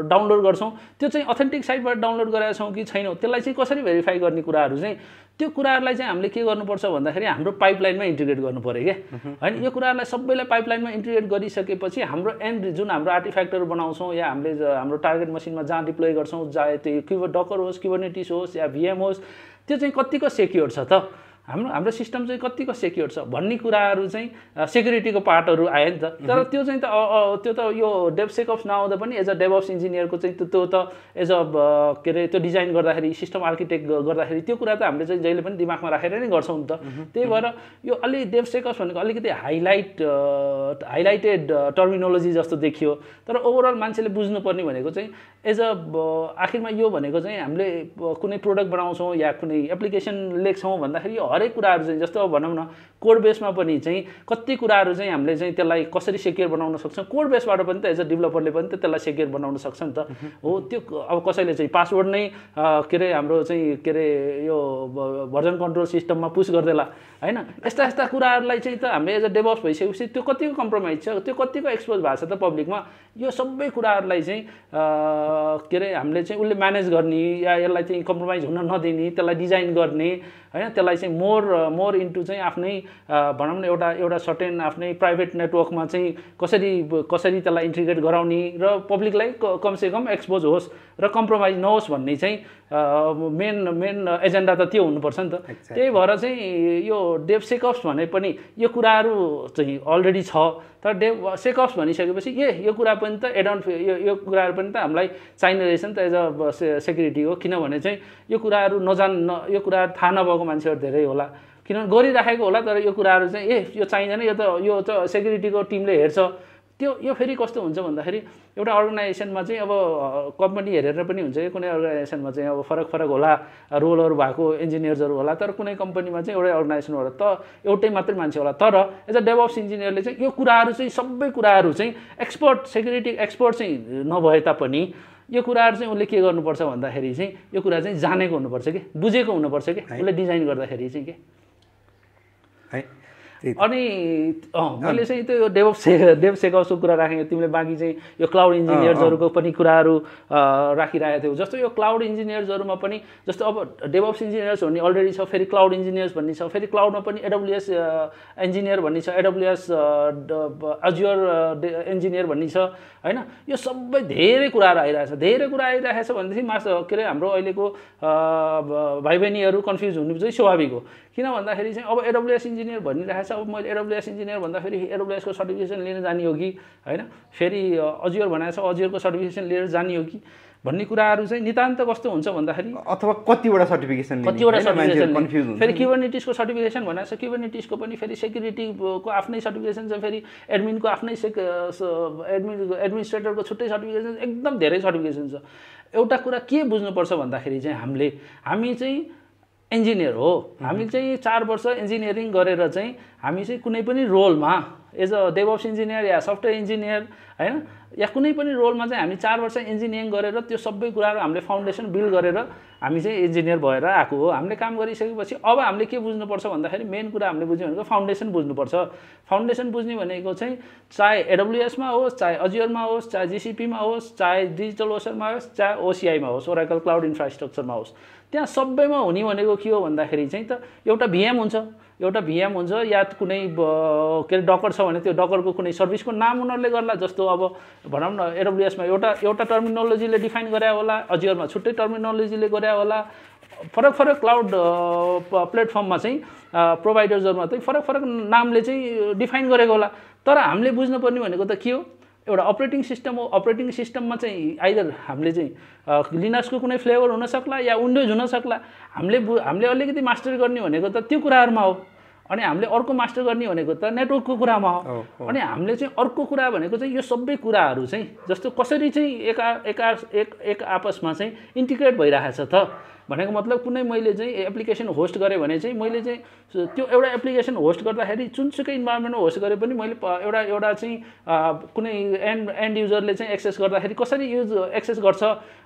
डाउनलोड गर्छौँ त्यो चाहिँ अथेन्टिक साइटबाट डाउनलोड गरेका छौँ कि छैनौँ, त्यसलाई चाहिँ कसरी भेरिफाई गर्ने कुराहरू चाहिँ त्यो कुराहरूलाई चाहिँ हामीले के गर्नुपर्छ भन्दाखेरि हाम्रो पाइपलाइनमा इन्टिग्रेट गर्नु पऱ्यो क्या होइन। यो कुराहरूलाई सबैलाई पाइपलाइनमा इन्टिग्रेट गरिसकेपछि हाम्रो एन्ड जुन हाम्रो आर्टिफ्याक्टहरू बनाउँछौँ या हामीले हाम्रो टार्गेट मसिनमा जहाँ डिप्लोय गर्छौँ, चाहे त्यो डकर होस्, कुबरनेटिस होस् या भिएम होस्, त्यो चाहिँ कतिको सेक्योर छ त, हाम्रो सिस्टम चाहिँ कतिको सेक्योर छ भन्ने कुराहरू चाहिँ सेक्युरिटीको पार्टहरू आयो नि त। तर त्यो चाहिँ त्यो त यो डेभसेकअप्स नआउँदा पनि एज अ डेभअप्स इन्जिनियरको चाहिँ त्यो त एज अ के अरे त्यो डिजाइन गर्दाखेरि सिस्टम आर्किटेक्ट गर्दाखेरि त्यो कुरा त हामीले चाहिँ जहिले पनि दिमागमा राखेर नै गर्छौँ नि त। त्यही भएर यो अलि डेभसेकअप्स भनेको अलिकति हाइलाइटेड टर्मिनोलोजी जस्तो देखियो, तर ओभरअल मान्छेले बुझ्नुपर्ने भनेको चाहिँ एज अ आखिरमा यो भनेको चाहिँ हामीले कुनै प्रोडक्ट बनाउँछौँ या कुनै एप्लिकेसन लेख्छौँ भन्दाखेरि हरेक कुराहरू चाहिँ जस्तो अब भनौँ न कोड बेसमा पनि चाहिँ कति कुराहरू चाहिँ हामीले चाहिँ त्यसलाई कसरी सेक्युर बनाउन सक्छौँ कोड बेसबाट पनि त एज अ डेभलपरले पनि त त्यसलाई सेक्युर बनाउन सक्छ नि त हो त्यो अब कसैले चाहिँ पासवर्ड नै के अरे हाम्रो चाहिँ के अरे यो भर्जन कन्ट्रोल सिस्टममा पुस गरिदेला हैन यस्ता यस्ता कुराहरूलाई चाहिँ त हामीले एज अ डेभअप्स भइसकेपछि त्यो कतिको कम्प्रोमाइज छ त्यो कतिको एक्सपोज भएको छ त पब्लिकमा यो सबै कुराहरूलाई चाहिँ के अरे हामीले चाहिँ उसले म्यानेज गर्ने या यसलाई चाहिँ कम्प्रोमाइज हुन नदिने त्यसलाई डिजाइन गर्ने हैन त्यसलाई चाहिँ मोर इन्टु चाहिँ आफ्नै भनौँ न एउटा सर्टेन आफ्नै प्राइभेट नेटवर्कमा चाहिँ कसरी त्यसलाई इन्टिग्रेट गराउने र पब्लिकलाई कमसेकम एक्सपोज होस् र कम्प्रोमाइज नहोस् भन्ने चाहिँ मेन एजेन्डा त त्यो हुनुपर्छ नि त त्यही भएर चाहिँ यो डेभसेकअप्स भने पनि यो कुराहरू चाहिँ अलरेडी छ तर डेभसेकअप्स भनिसकेपछि यो कुरा पनि त एड अन यो कुराहरू पनि त हामीलाई चाहिने रहेछ नि त एज अ सेक्युरिटी हो किनभने चाहिँ यो कुराहरू यो कुराहरू थाहा नभएको मान्छेहरू धेरै होला किनभने गरिराखेको होला तर यो कुराहरू चाहिँ यो चाहिँदैन यो त सेक्युरिटीको टिमले हेर्छ यो फेरि कस्तो हुन्छ भन्दाखेरि एउटा अर्गनाइजेसनमा चाहिँ अब कम्पनी हेरेर पनि हुन्छ कुनै अर्गनाइजेसनमा चाहिँ अब फरक होला रोलहरू भएको इन्जिनियर्सहरू होला तर कुनै कम्पनीमा चाहिँ एउटै अर्गनाइजेसन होला त एउटै मात्रै मान्छे होला तर एज अ डेभअप्स इन्जिनियरले चाहिँ यो कुराहरू चाहिँ सबै कुराहरू चाहिँ सेक्युरिटी एक्सपर्ट चाहिँ नभए तापनि यो कुराहरू चाहिँ उसले के गर्नुपर्छ भन्दाखेरि चाहिँ यो कुरा चाहिँ जानेको हुनुपर्छ कि बुझेको हुनुपर्छ कि उसले डिजाइन गर्दाखेरि चाहिँ के
है
अनि मैले चाहिँ त्यो डेभसेकअप्सको कुरा राखेँ तिमीले बाँकी चाहिँ यो क्लाउड इन्जिनियर्सहरूको पनि कुराहरू राखिरहेको थियौ जस्तो यो क्लाउड इन्जिनियर्सहरूमा पनि जस्तो अब डेभअप्स इन्जिनियर्स भन्ने अलरेडी छ फेरि क्लाउड इन्जिनियर्स भन्ने छ फेरि क्लाउडमा पनि एडब्ल्युएस इन्जिनियर भन्ने छ एडब्ल्युएस अज्योर इन्जिनियर भन्ने छ हैन यो सबै धेरै कुराहरू आइरहेछ भनेदेखि के अरे हाम्रो अहिलेको भाइ बहिनीहरू कन्फ्युज हुनु चाहिँ स्वाभाविक हो किन भन्दाखेरि चाहिँ अब एडब्ल्युएस इन्जिनियर भनिरहेछ अब मैले एडब्ल्युएस इन्जिनियर भन्दाखेरि एडब्ल्युएसको सर्टिफिकेसन लिन जाने हो कि हैन फेरि अज्योर भनेको छ अज्योरको सर्टिफिकेसन लिएर जाने हो कि भन्ने कुराहरू चाहिँ नितान्त कस्तो हुन्छ भन्दाखेरि
अथवा कतिवटा सर्टिफिकेसन
फेरि क्युबरनेटिसको सर्टिफिकेसन भनेको छ क्युबरनेटिसको पनि फेरि सेक्युरिटीको आफ्नै सर्टिफिकेसन छ फेरि एडमिनको आफ्नै एडमिनिस्ट्रेटरको छुट्टै सर्टिफिकेसन एकदम धेरै सर्टिफिकेसन छ एउटा कुरा के बुझ्नुपर्छ भन्दाखेरि चाहिँ हामी चाहिँ इन्जिनियर हो हामी चाहिँ 4 वर्ष इन्जिनियरिङ गरेर चाहिँ हामी चाहिँ कुनै पनि रोलमा एज अ डेभअप्स इन्जिनियर या सफ्टवेयर इन्जिनियर हैन या कुनै पनि रोलमा चाहिँ हामी 4 वर्ष इन्जिनियरिङ गरेर त्यो सबै कुराहरू हामीले फाउन्डेसन बिल्ड गरेर हामी चाहिँ इन्जिनियर भएर आएको हो हामीले काम गरिसकेपछि अब हामीले के बुझ्नुपर्छ भन्दाखेरि मेन कुरा हामीले बुझ्यो भनेको फाउन्डेसन बुझ्नुपर्छ फाउन्डेसन बुझ्ने भनेको चाहिँ चाहे एडब्ल्युएसमा होस् चाहे अज्योरमा होस् चाहे जीसीपीमा होस् चाहे डिजिटल ओसरमा होस् चाहे ओसीआईमा होस् ओराकल क्लाउड इन्फ्रास्ट्रक्चरमा होस् त्यहाँ सबैमा हुने भनेको के हो भन्दाखेरि चाहिँ त एउटा भिएम हुन्छ या कुनै के अरे डकर छ भने त्यो डकरको कुनै सर्भिसको नाम उनीहरूले गर्ला जस्तो अब भनौँ न एडब्ल्युएसमा एउटा टर्मिनोलोजीले डिफाइन गरे होला अज्योरमा छुट्टै टर्मिनोलोजीले गरे होला फरक क्लाउड प्लेटफर्ममा चाहिँ प्रोभाइडर्सहरूमा चाहिँ फरक नामले चाहिँ डिफाइन गरेको होला तर हामीले बुझ्नुपर्ने भनेको त के हो एउटा अपरेटिङ सिस्टम हो अपरेटिङ सिस्टममा चाहिँ आइदर हामीले चाहिँ लिनक्सको कुनै फ्लेभर हुन सक्ला या विन्डोज हुन सक्ला हामीले अलिकति मास्टर गर्ने भनेको त त्यो कुराहरूमा हो अनि हामीले अर्को मास्टर गर्ने भनेको त नेटवर्कको कुरामा हो अनि हामीले चाहिँ अर्को कुरा भनेको चाहिँ यो सबै कुराहरू चाहिँ जस्तो कसरी चाहिँ एक आपसमा चाहिँ इन्टिग्रेट भइरहेछ त भनेको मतलब कुनै मैले चाहिँ एप्लिकेसन होस्ट गरेँ भने चाहिँ मैले चाहिँ त्यो एउटा एप्लिकेसन होस्ट गर्दाखेरि जुनसुकै इन्भाइरोमेन्टमा होस्ट गरे पनि मैले एउटा चाहिँ कुनै एन्ड युजरले चाहिँ एक्सेस गर्दाखेरि कसरी एक्सेस गर्छ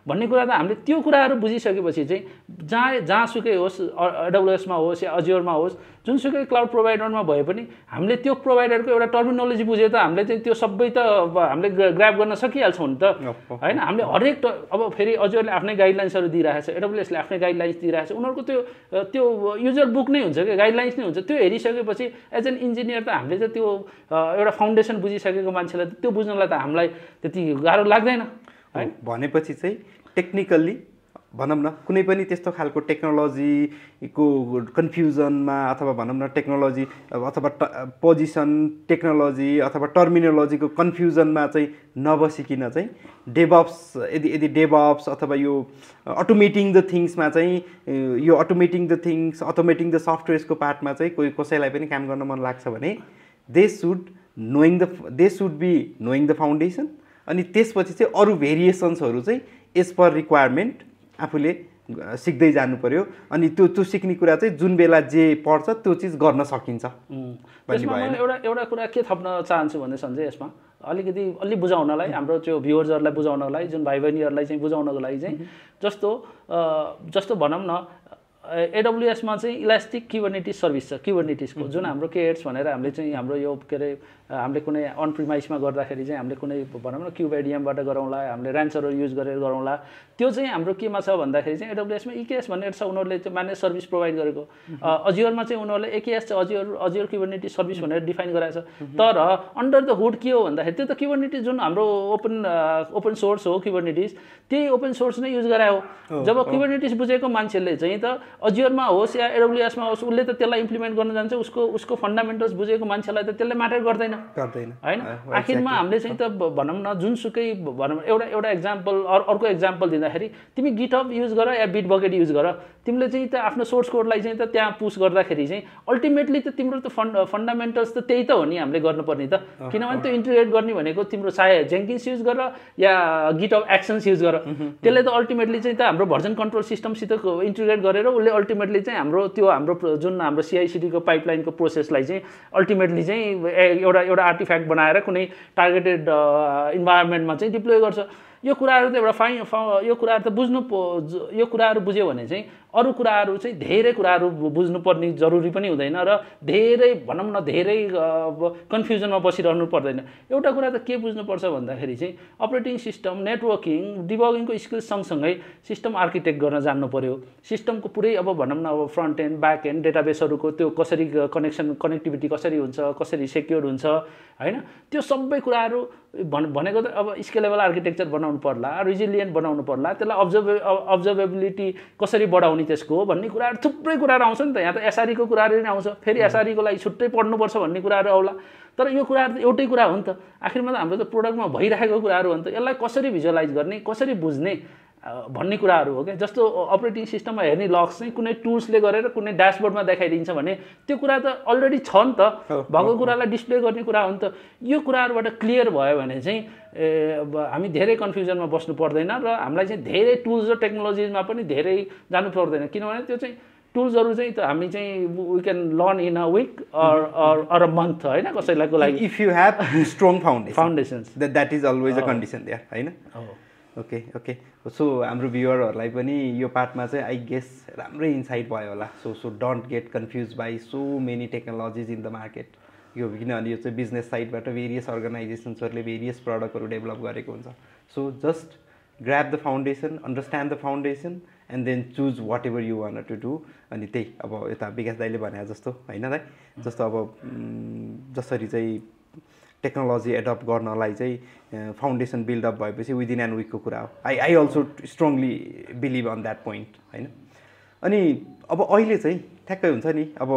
भन्ने कुरा त हामीले त्यो कुराहरू बुझिसकेपछि चाहिँ जहाँसुकै होस् एडब्ल्युएसमा होस् या अज्योरमा होस् जुनसुकै क्लाउड प्रोभाइडरमा भए पनि हामीले त्यो प्रोभाइडरको एउटा टर्मिनोलोजी बुझे त हामीले चाहिँ त्यो सबै त हामीले ग्राब गर्न सकिहाल्छौँ नि त हैन हामीले हरेक अब फेरि अज्योरले आफ्नै गाइडलाइन्सहरू दिइरहेको छ एडब्ल्युएसले आफ्नै गाइडलाइन्स दिइरहेको छ उनीहरूको त्यो युजर बुक नै हुन्छ क्या गाइडलाइन्स नै हुन्छ त्यो हेरिसकेपछि एज एन इन्जिनियर त हामीले चाहिँ त्यो एउटा फाउन्डेसन बुझिसकेको मान्छेलाई त्यो बुझ्नलाई त हामीलाई त्यति गाह्रो लाग्दैन है
भनेपछि चाहिँ टेक्निकल्ली भनौँ न कुनै पनि त्यस्तो खालको टेक्नोलोजीको कन्फ्युजनमा अथवा भनौँ न टेक्नोलोजी अथवा पोजिसन टेक्नोलोजी अथवा टर्मिनोलोजीको कन्फ्युजनमा चाहिँ नबसिकन चाहिँ डेभअप्स यदि डेभअप्स अथवा यो अटोमेटिङ द थिङ्समा चाहिँ यो अटोमेटिङ द द सफ्टवेयर्सको पार्टमा चाहिँ कसैलाई पनि काम गर्न मन लाग्छ भने they should be knowing the foundation अनि त्यसपछि चाहिँ अरू भेरिएसन्सहरू चाहिँ एज पर रिक्वायरमेन्ट आफूले सिक्दै जानु पर्यो अनि त्यो सिक्ने कुरा चाहिँ जुन बेला जे पर्छ त्यो चिज गर्न सकिन्छ।
त्यसमा म एउटा कुरा के थप्न चाहन्छु भने सञ्जय, यसमा अलि बुझाउनलाई, हाम्रो त्यो भ्युअर्सहरूलाई बुझाउनलाई, जुन भाइ बहिनीहरूलाई चाहिँ बुझाउनको लागि चाहिँ जस्तो भनौँ न एडब्ल्युएसमा चाहिँ इलास्टिक क्युबरनेटिस सर्भिस छ, क्युबरनेटिसको जुन हाम्रो केएड्स भनेर हामीले चाहिँ हाम्रो यो के अरे हामीले कुनै अन प्रिमाइसमा गर्दाखेरि चाहिँ हामीले कुनै भनौँ न क्युबआइडिएमबाट गरौँला, हामीले र्यान्सरहरू युज गरेर गरौँला, त्यो चाहिँ हाम्रो केमा छ भन्दाखेरि चाहिँ एडब्ल्युएसमा इकेएस भन्ने छ, उनीहरूले चाहिँ म्यानेज सर्भिस प्रोभाइड गरेको। अजियोरमा चाहिँ उनीहरूले एकेएस चाहिँ अजियोर क्युबरनेटिस सर्भिस भनेर डिफाइन गराएको छ। तर अन्डर द हुड के हो भन्दाखेरि त्यो त क्युबरनेटिस जुन हाम्रो ओपन सोर्स हो क्युबरनेटिस, त्यही ओपन सोर्स नै युज गरायो। जब क्युबरनेटिस बुझेको मान्छेले चाहिँ त अजियोरमा होस् या एडब्ल्युएसमा होस्, उसले त त्यसलाई इम्प्लिमेन्ट गर्न जान्छ, उसको फन्डामेन्टल्स बुझेको मान्छेलाई त त्यसले म्याटर गर्दैन हैन। आखिरमा हामीले चाहिँ त भनौँ न जुनसुकै भनौँ एउटा एक्जाम्पल अर्को एक्जाम्पल दिँदाखेरि तिमी गिटहब युज गर या बिटबकेट युज गर, तिमीले चाहिँ त आफ्नो सोर्स कोडलाई चाहिँ त त्यहाँ पुश गर्दाखेरि चाहिँ अल्टिमेटली त तिम्रो त फन्डामेन्टल्स त त्यही त हो नि हामीले गर्नुपर्ने त। किनभने त्यो इन्टिग्रेट गर्ने भनेको तिम्रो चाहे जेन्किन्स युज गर या गिटहब एक्सन्स युज गर, त्यसले त अल्टिमेटली चाहिँ त हाम्रो भर्जन कन्ट्रोल सिस्टमसित इन्टिग्रेट गरेर उसले अल्टिमेटली चाहिँ हाम्रो जुन हाम्रो सिआइसिडीको पाइपलाइनको प्रोसेसलाई चाहिँ अल्टिमेटली चाहिँ एउटा आर्टिफ्याक्ट बनाएर कुनै टार्गेटेड इन्भाइरोमेन्टमा चाहिँ डिप्लोय गर्छ। यो कुराहरू त यो कुराहरू त यो कुराहरू बुझ्यो भने चाहिँ अरू कुराहरू चाहिँ धेरै कुराहरू बुझ्नुपर्ने जरुरी पनि हुँदैन र धेरै भनौँ न धेरै कन्फ्युजनमा बसिरहनु पर्दैन। एउटा कुरा त के बुझ्नुपर्छ भन्दाखेरि चाहिँ अपरेटिङ सिस्टम, नेटवर्किङ, डिबगिङको स्किल सँगसँगै सिस्टम आर्किटेक्ट गर्न जान्नु पर्यो। सिस्टमको पुरै अब भनौँ न अब फ्रन्ट एन्ड ब्याक एन्ड डेटाबेसहरूको त्यो कसरी कनेक्टिभिटी कसरी हुन्छ, कसरी सेक्योर हुन्छ हैन, त्यो सबै कुराहरू भनेको त अब स्केलेबल आर्किटेक्चर बनाउनु पर्ला, रिजिलियन्ट बनाउनु पर्ला, त्यसलाई अब्जर्भेबिलिटी कसरी बढाउने त्यसको भन्ने कुराहरू थुप्रै कुराहरू आउँछ नि त। यहाँ त एसआरईको कुराहरू नै आउँछ, फेरि एसआरईको लागि छुट्टै पढ्नुपर्छ भन्ने कुराहरू आउला। तर यो कुराहरू त एउटै कुरा हो नि त, आखिरमा त हाम्रो त प्रोडक्टमा भइरहेको कुराहरू हो नि त। यसलाई कसरी भिजुअलाइज गर्ने, कसरी बुझ्ने भन्ने कुराहरू हो क्या। जस्तो अपरेटिङ सिस्टममा हेर्ने लग्स चाहिँ कुनै टुल्सले गरेर कुनै ड्यासबोर्डमा देखाइदिन्छ भने त्यो कुरा त अलरेडी छ नि त, भएको कुरालाई डिस्प्ले गर्ने कुरा हो नि त। यो कुराहरूबाट क्लियर भयो भने चाहिँ हामी धेरै कन्फ्युजनमा बस्नु पर्दैन र हामीलाई चाहिँ धेरै टुल्स र टेक्नोलोजिजमा पनि धेरै जानु पर्दैन। किनभने त्यो चाहिँ टुल्सहरू चाहिँ त हामी चाहिँ we can learn in a week or a month होइन, कसैलाईको लागि
if you have strong
foundations
that is always a condition there हैन। ओके सो हाम्रो भ्युअरहरूलाई पनि यो पार्टमा चाहिँ आई गेस राम्रै इन्साइट भयो होला। So don't get confuse by so many technologies in the market. यो किनभने यो चाहिँ बिजनेस साइडबाट भेरियस अर्गनाइजेसन्सहरूले भेरियस प्रडक्टहरू डेभलप गरेको हुन्छ। So just grab the foundation, understand the foundation and then choose whatever you want to do. अनि त्यही अब यता विकास दाइले भने जस्तो होइन दाइ, जस्तो अब जसरी चाहिँ टेक्नोलोजी एडप्ट गर्नलाई चाहिँ फाउन्डेसन बिल्डअप भएपछि विदिन एन विकको कुरा हो। I also strongly believe on that point होइन। अनि अब अहिले चाहिँ ठ्याक्कै हुन्छ नि, अब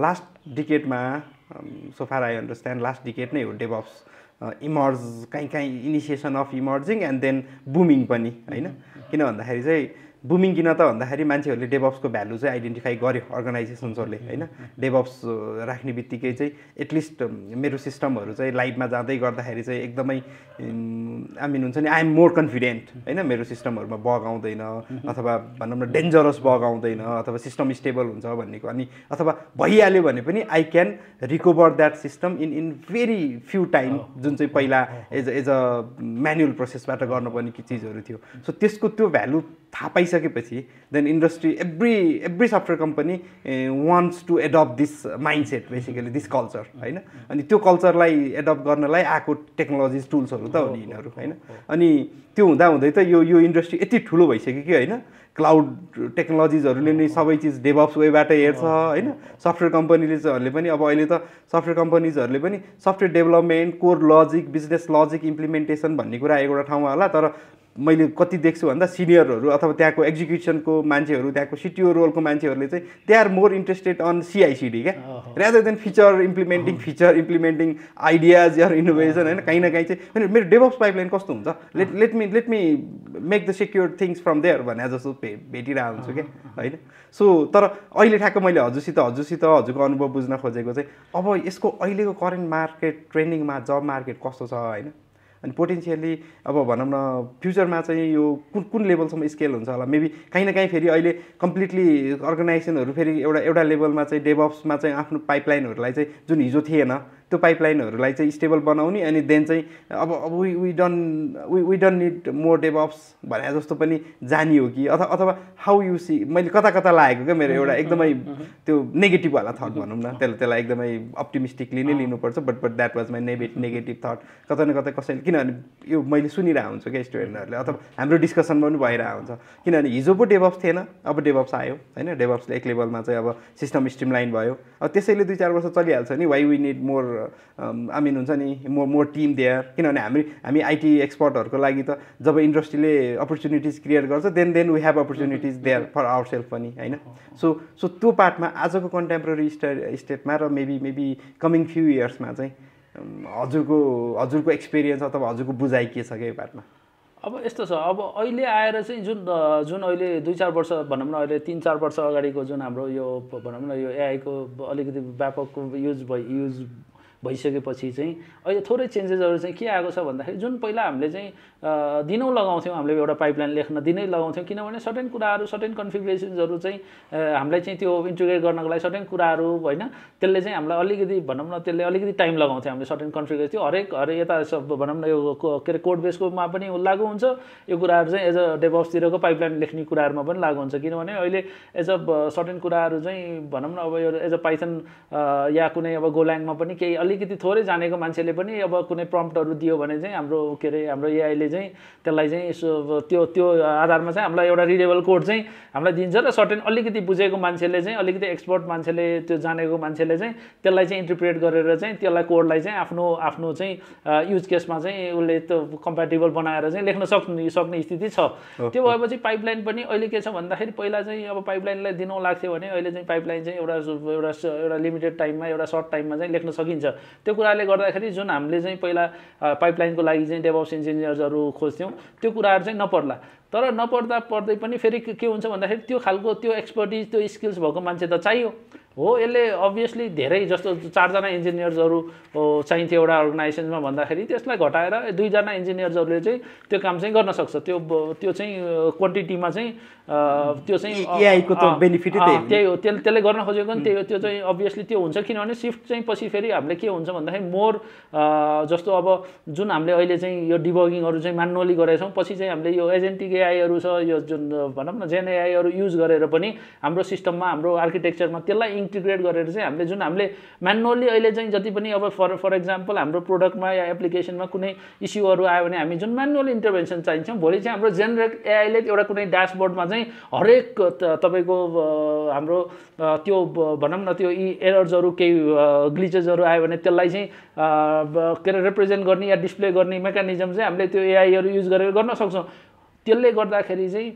लास्ट डिकेडमा so far I understand last decade नै हो डेभअप्स इमर्ज, कहीँ initiation of emerging and then booming पनि होइन। किन भन्दाखेरि चाहिँ बुमिङ किन त भन्दाखेरि मान्छेहरूले डेभअप्सको भ्यालु चाहिँ आइडेन्टिफाई गर्यो अर्गनाइजेसन्सहरूले होइन। डेभअप्स राख्ने बित्तिकै चाहिँ एटलिस्ट मेरो सिस्टमहरू चाहिँ लाइभमा जाँदै गर्दाखेरि चाहिँ एकदमै आई मिन हुन्छ नि आई एम मोर कन्फिडेन्ट होइन, मेरो सिस्टमहरूमा बग आउँदैन अथवा भनौँ न डेन्जरस बग आउँदैन अथवा सिस्टम स्टेबल हुन्छ भन्नेको। अनि अथवा भइहाल्यो भने पनि I can recover that system in very few time, जुन चाहिँ पहिला एज अ म्यानुअल प्रोसेसबाट गर्नुपर्ने चिजहरू थियो। सो त्यसको त्यो भ्यालु थाहा पाइसकेपछि then industry every software company wants to adapt this mindset, basically this culture होइन। अनि त्यो कल्चरलाई एडप्ट गर्नलाई आएको टेक्नोलोजिज टुल्सहरू त हो नि यिनीहरू होइन। अनि त्यो हुँदाहुँदै त यो इन्डस्ट्री यति ठुलो भइसक्यो कि होइन, क्लाउड टेक्नोलोजिजहरूले नै सबै चिज डेभअप्स वेबाट हेर्छ होइन। सफ्टवेयर कम्पनीहरूले पनि अब अहिले त सफ्टवेयर कम्पनीजहरूले पनि software development, core logic, business logic implementation भन्ने कुरा एउटा ठाउँमा होला। तर मैले कति देख्छु भन्दा सिनियरहरू अथवा त्यहाँको एक्जिक्युसनको मान्छेहरू, त्यहाँको सिटिओ रोलको मान्छेहरूले चाहिँ they are more interested on CICD क्या, rather than feature implementing ideas या इनोभेसन होइन। कहीँ न कहीँ चाहिँ मेरो डेभअप्स पाइपलाइन कस्तो हुन्छ, let me make the secure things from there भने जस्तो भेटिरहेको हुन्छु क्या होइन। सो तर अहिले ठ्याक्क मैले हजुरको अनुभव बुझ्न खोजेको चाहिँ अब यसको अहिलेको करेन्ट मार्केट ट्रेन्डिङमा जब मार्केट कस्तो छ होइन। अनि पोटेन्सियली अब भनौँ न फ्युचरमा चाहिँ यो कुन कुन लेभलसम्म स्केल हुन्छ होला मेबी काहीँ न काहीँ फेरि अहिले कम्प्लिटली अर्गनाइजेसनहरू फेरि एउटा लेभलमा चाहिँ डेभअप्समा चाहिँ आफ्नो पाइपलाइनहरूलाई चाहिँ जुन हिजो थिएन त्यो पाइपलाइनहरूलाई चाहिँ स्टेबल बनाउने अनि देन चाहिँ अब we don't need more DevOps भने जस्तो पनि जानियो कि अथवा हाउ यु सी मैले कता कता लागेको क्या मेरो एउटा एकदमै त्यो नेगेटिभवाला थट भनौँ न त्यसलाई एकदमै अप्टिमिस्टिकली नै लिनुपर्छ but that was my negative thought कता न कतै कसैले किनभने यो मैले सुनिरहेको हुन्छु क्या स्टुडेन्टहरूले अथवा हाम्रो डिस्कसनमा पनि भइरहेको हुन्छ किनभने हिजो पो डेभअप्स थिएन अब डेभअप्स आयो होइन डेभअप्सले एक लेभलमा चाहिँ अब सिस्टम स्ट्रिमलाइन भयो अब त्यसैले 2-4 वर्ष चलिहाल्छ नि why we need more AI हुन्छ नि मोर टिम देयर किनभने हामी आइटी एक्सपर्टहरूको लागि त जब इन्डस्ट्रीले अपर्च्युनिटिज क्रिएट गर्छ then we have opportunities there for our self पनि होइन सो त्यो पार्टमा आजको कन्टेम्पोरेरी स्टेटमा र मेबी कमिङ फ्यु इयर्समा चाहिँ हजुरको एक्सपिरियन्स अथवा हजुरको बुझाइ के छ क्या यो पार्टमा
अब यस्तो छ अब अहिले आएर चाहिँ जुन अहिले 2-4 वर्ष भनौँ न अहिले 3-4 वर्ष अगाडिको जुन हाम्रो यो भनौँ न यो एआईको अलिकति व्यापक युज भइसकेपछि चाहिँ अहिले थोरै चेन्जेसहरू चाहिँ के आएको छ भन्दाखेरि जुन पहिला हामीले चाहिँ दिनौँ लगाउँथ्यौँ हामीले एउटा पाइपलाइन लेख्न दिनै लगाउँथ्यौँ किनभने सर्टेन कुराहरू सर्टेन कन्फिगुरेसन्सहरू चाहिँ हामीलाई चाहिँ त्यो इन्टिग्रेट गर्नको लागि सर्टेन कुराहरू होइन त्यसले चाहिँ हामीलाई अलिकति भनौँ न त्यसले अलिकति टाइम लगाउँथ्यो हामीले सर्टेन कन्फिगुरेसन त्यो हरेक यता सब भनौँ न यो के अरे कोड बेसकोमा पनि लागु हुन्छ यो कुराहरू चाहिँ एज अ डेभअप्सतिरको पाइपलाइन लेख्ने कुराहरूमा पनि लागु हुन्छ किनभने अहिले एज अ सर्टेन कुराहरू चाहिँ भनौँ न अब यो एज अ पाइथन या कुनै अब गोल्याङमा पनि केही अलिकति थोरै जानेको मान्छेले पनि अब कुनै प्रम्प्टहरू दियो भने चाहिँ हाम्रो के अरे हाम्रो एआईले चाहिँ त्यसलाई चाहिँ त्यो आधारमा चाहिँ हामीलाई एउटा रिडेबल कोड चाहिँ हामीलाई दिन्छ र सर्टेन अलिकति बुझेको मान्छेले चाहिँ अलिकति एक्सपर्ट मान्छेले त्यो जानेको मान्छेले चाहिँ त्यसलाई चाहिँ इन्टरप्रेट गरेर चाहिँ त्यसलाई कोडलाई चाहिँ आफ्नो चाहिँ युज केसमा चाहिँ उसले त्यो कम्प्याटेबल बनाएर चाहिँ लेख्न सक्ने स्थिति छ त्यो भएपछि पाइपलाइन पनि अहिले के छ भन्दाखेरि पहिला चाहिँ अब पाइपलाइनलाई दिनौँ लाग्थ्यो भने अहिले चाहिँ पाइपलाइन चाहिँ एउटा लिमिटेड टाइममा एउटा सर्ट टाइममा चाहिँ लेख्न सकिन्छ त्यो कुराले गर्दाखेरि जुन हामीले चाहिँ पहिला पाइपलाइनको लागि चाहिँ डेभअप्स इन्जिनियर्सहरू खोज्थ्यौँ त्यो कुराहरू चाहिँ नपर्ला तर नपर्दा पर्दै पनि फेरि के हुन्छ भन्दाखेरि त्यो खालको त्यो एक्सपर्टिज त्यो स्किल्स भएको मान्छे त चाहियो हो यसले अभियसली धेरै जस्तो 4 जना इन्जिनियर्सहरू चाहिन्थ्यो एउटा अर्गनाइजेसनमा भन्दाखेरि त्यसलाई घटाएर 2 जना इन्जिनियर्सहरूले चाहिँ त्यो काम चाहिँ गर्न सक्छ त्यो चाहिँ क्वान्टिटीमा चाहिँ त्यो चाहिँ
एआईको त बेनिफिट
त्यही हो त्यसले गर्न खोजेको नि त्यही हो त्यो चाहिँ अभियसली त्यो हुन्छ किनभने सिफ्ट चाहिँ पछि फेरि हामीले के हुन्छ भन्दाखेरि मोर जस्तो अब जुन हामीले अहिले चाहिँ यो डिबगिङहरू चाहिँ म्यानुअली गरेका छौँ पछि चाहिँ हामीले यो एजेन्टिक एआईहरू छ यो जुन भनौँ न जेन एआईहरू युज गरेर पनि हाम्रो सिस्टममा हाम्रो आर्किटेक्चरमा त्यसलाई इन्टिग्रेट गरेर चाहिँ हामीले म्यानुअली अहिले चाहिँ जति पनि अब फर एक्जाम्पल हाम्रो प्रोडक्टमा या एप्लिकेसनमा कुनै इस्युहरू आयो भने हामी जुन म्यानुअल इन्टरभेन्सन चाहिन्छौँ भोलि चाहिँ हाम्रो जेनेरेट एआईले एउटा कुनै ड्यासबोर्डमा चाहिँ हरेक तपाईँको हाम्रो त्यो भनौँ न त्यो एरर्सहरू केही ग्लिचेसहरू आयो भने त्यसलाई चाहिँ के अरे रिप्रेजेन्ट गर्ने या डिस्प्ले गर्ने मेकानिजम चाहिँ हामीले त्यो एआईहरू युज गरेर गर्न सक्छौँ त्यसले गर्दाखेरि चाहिँ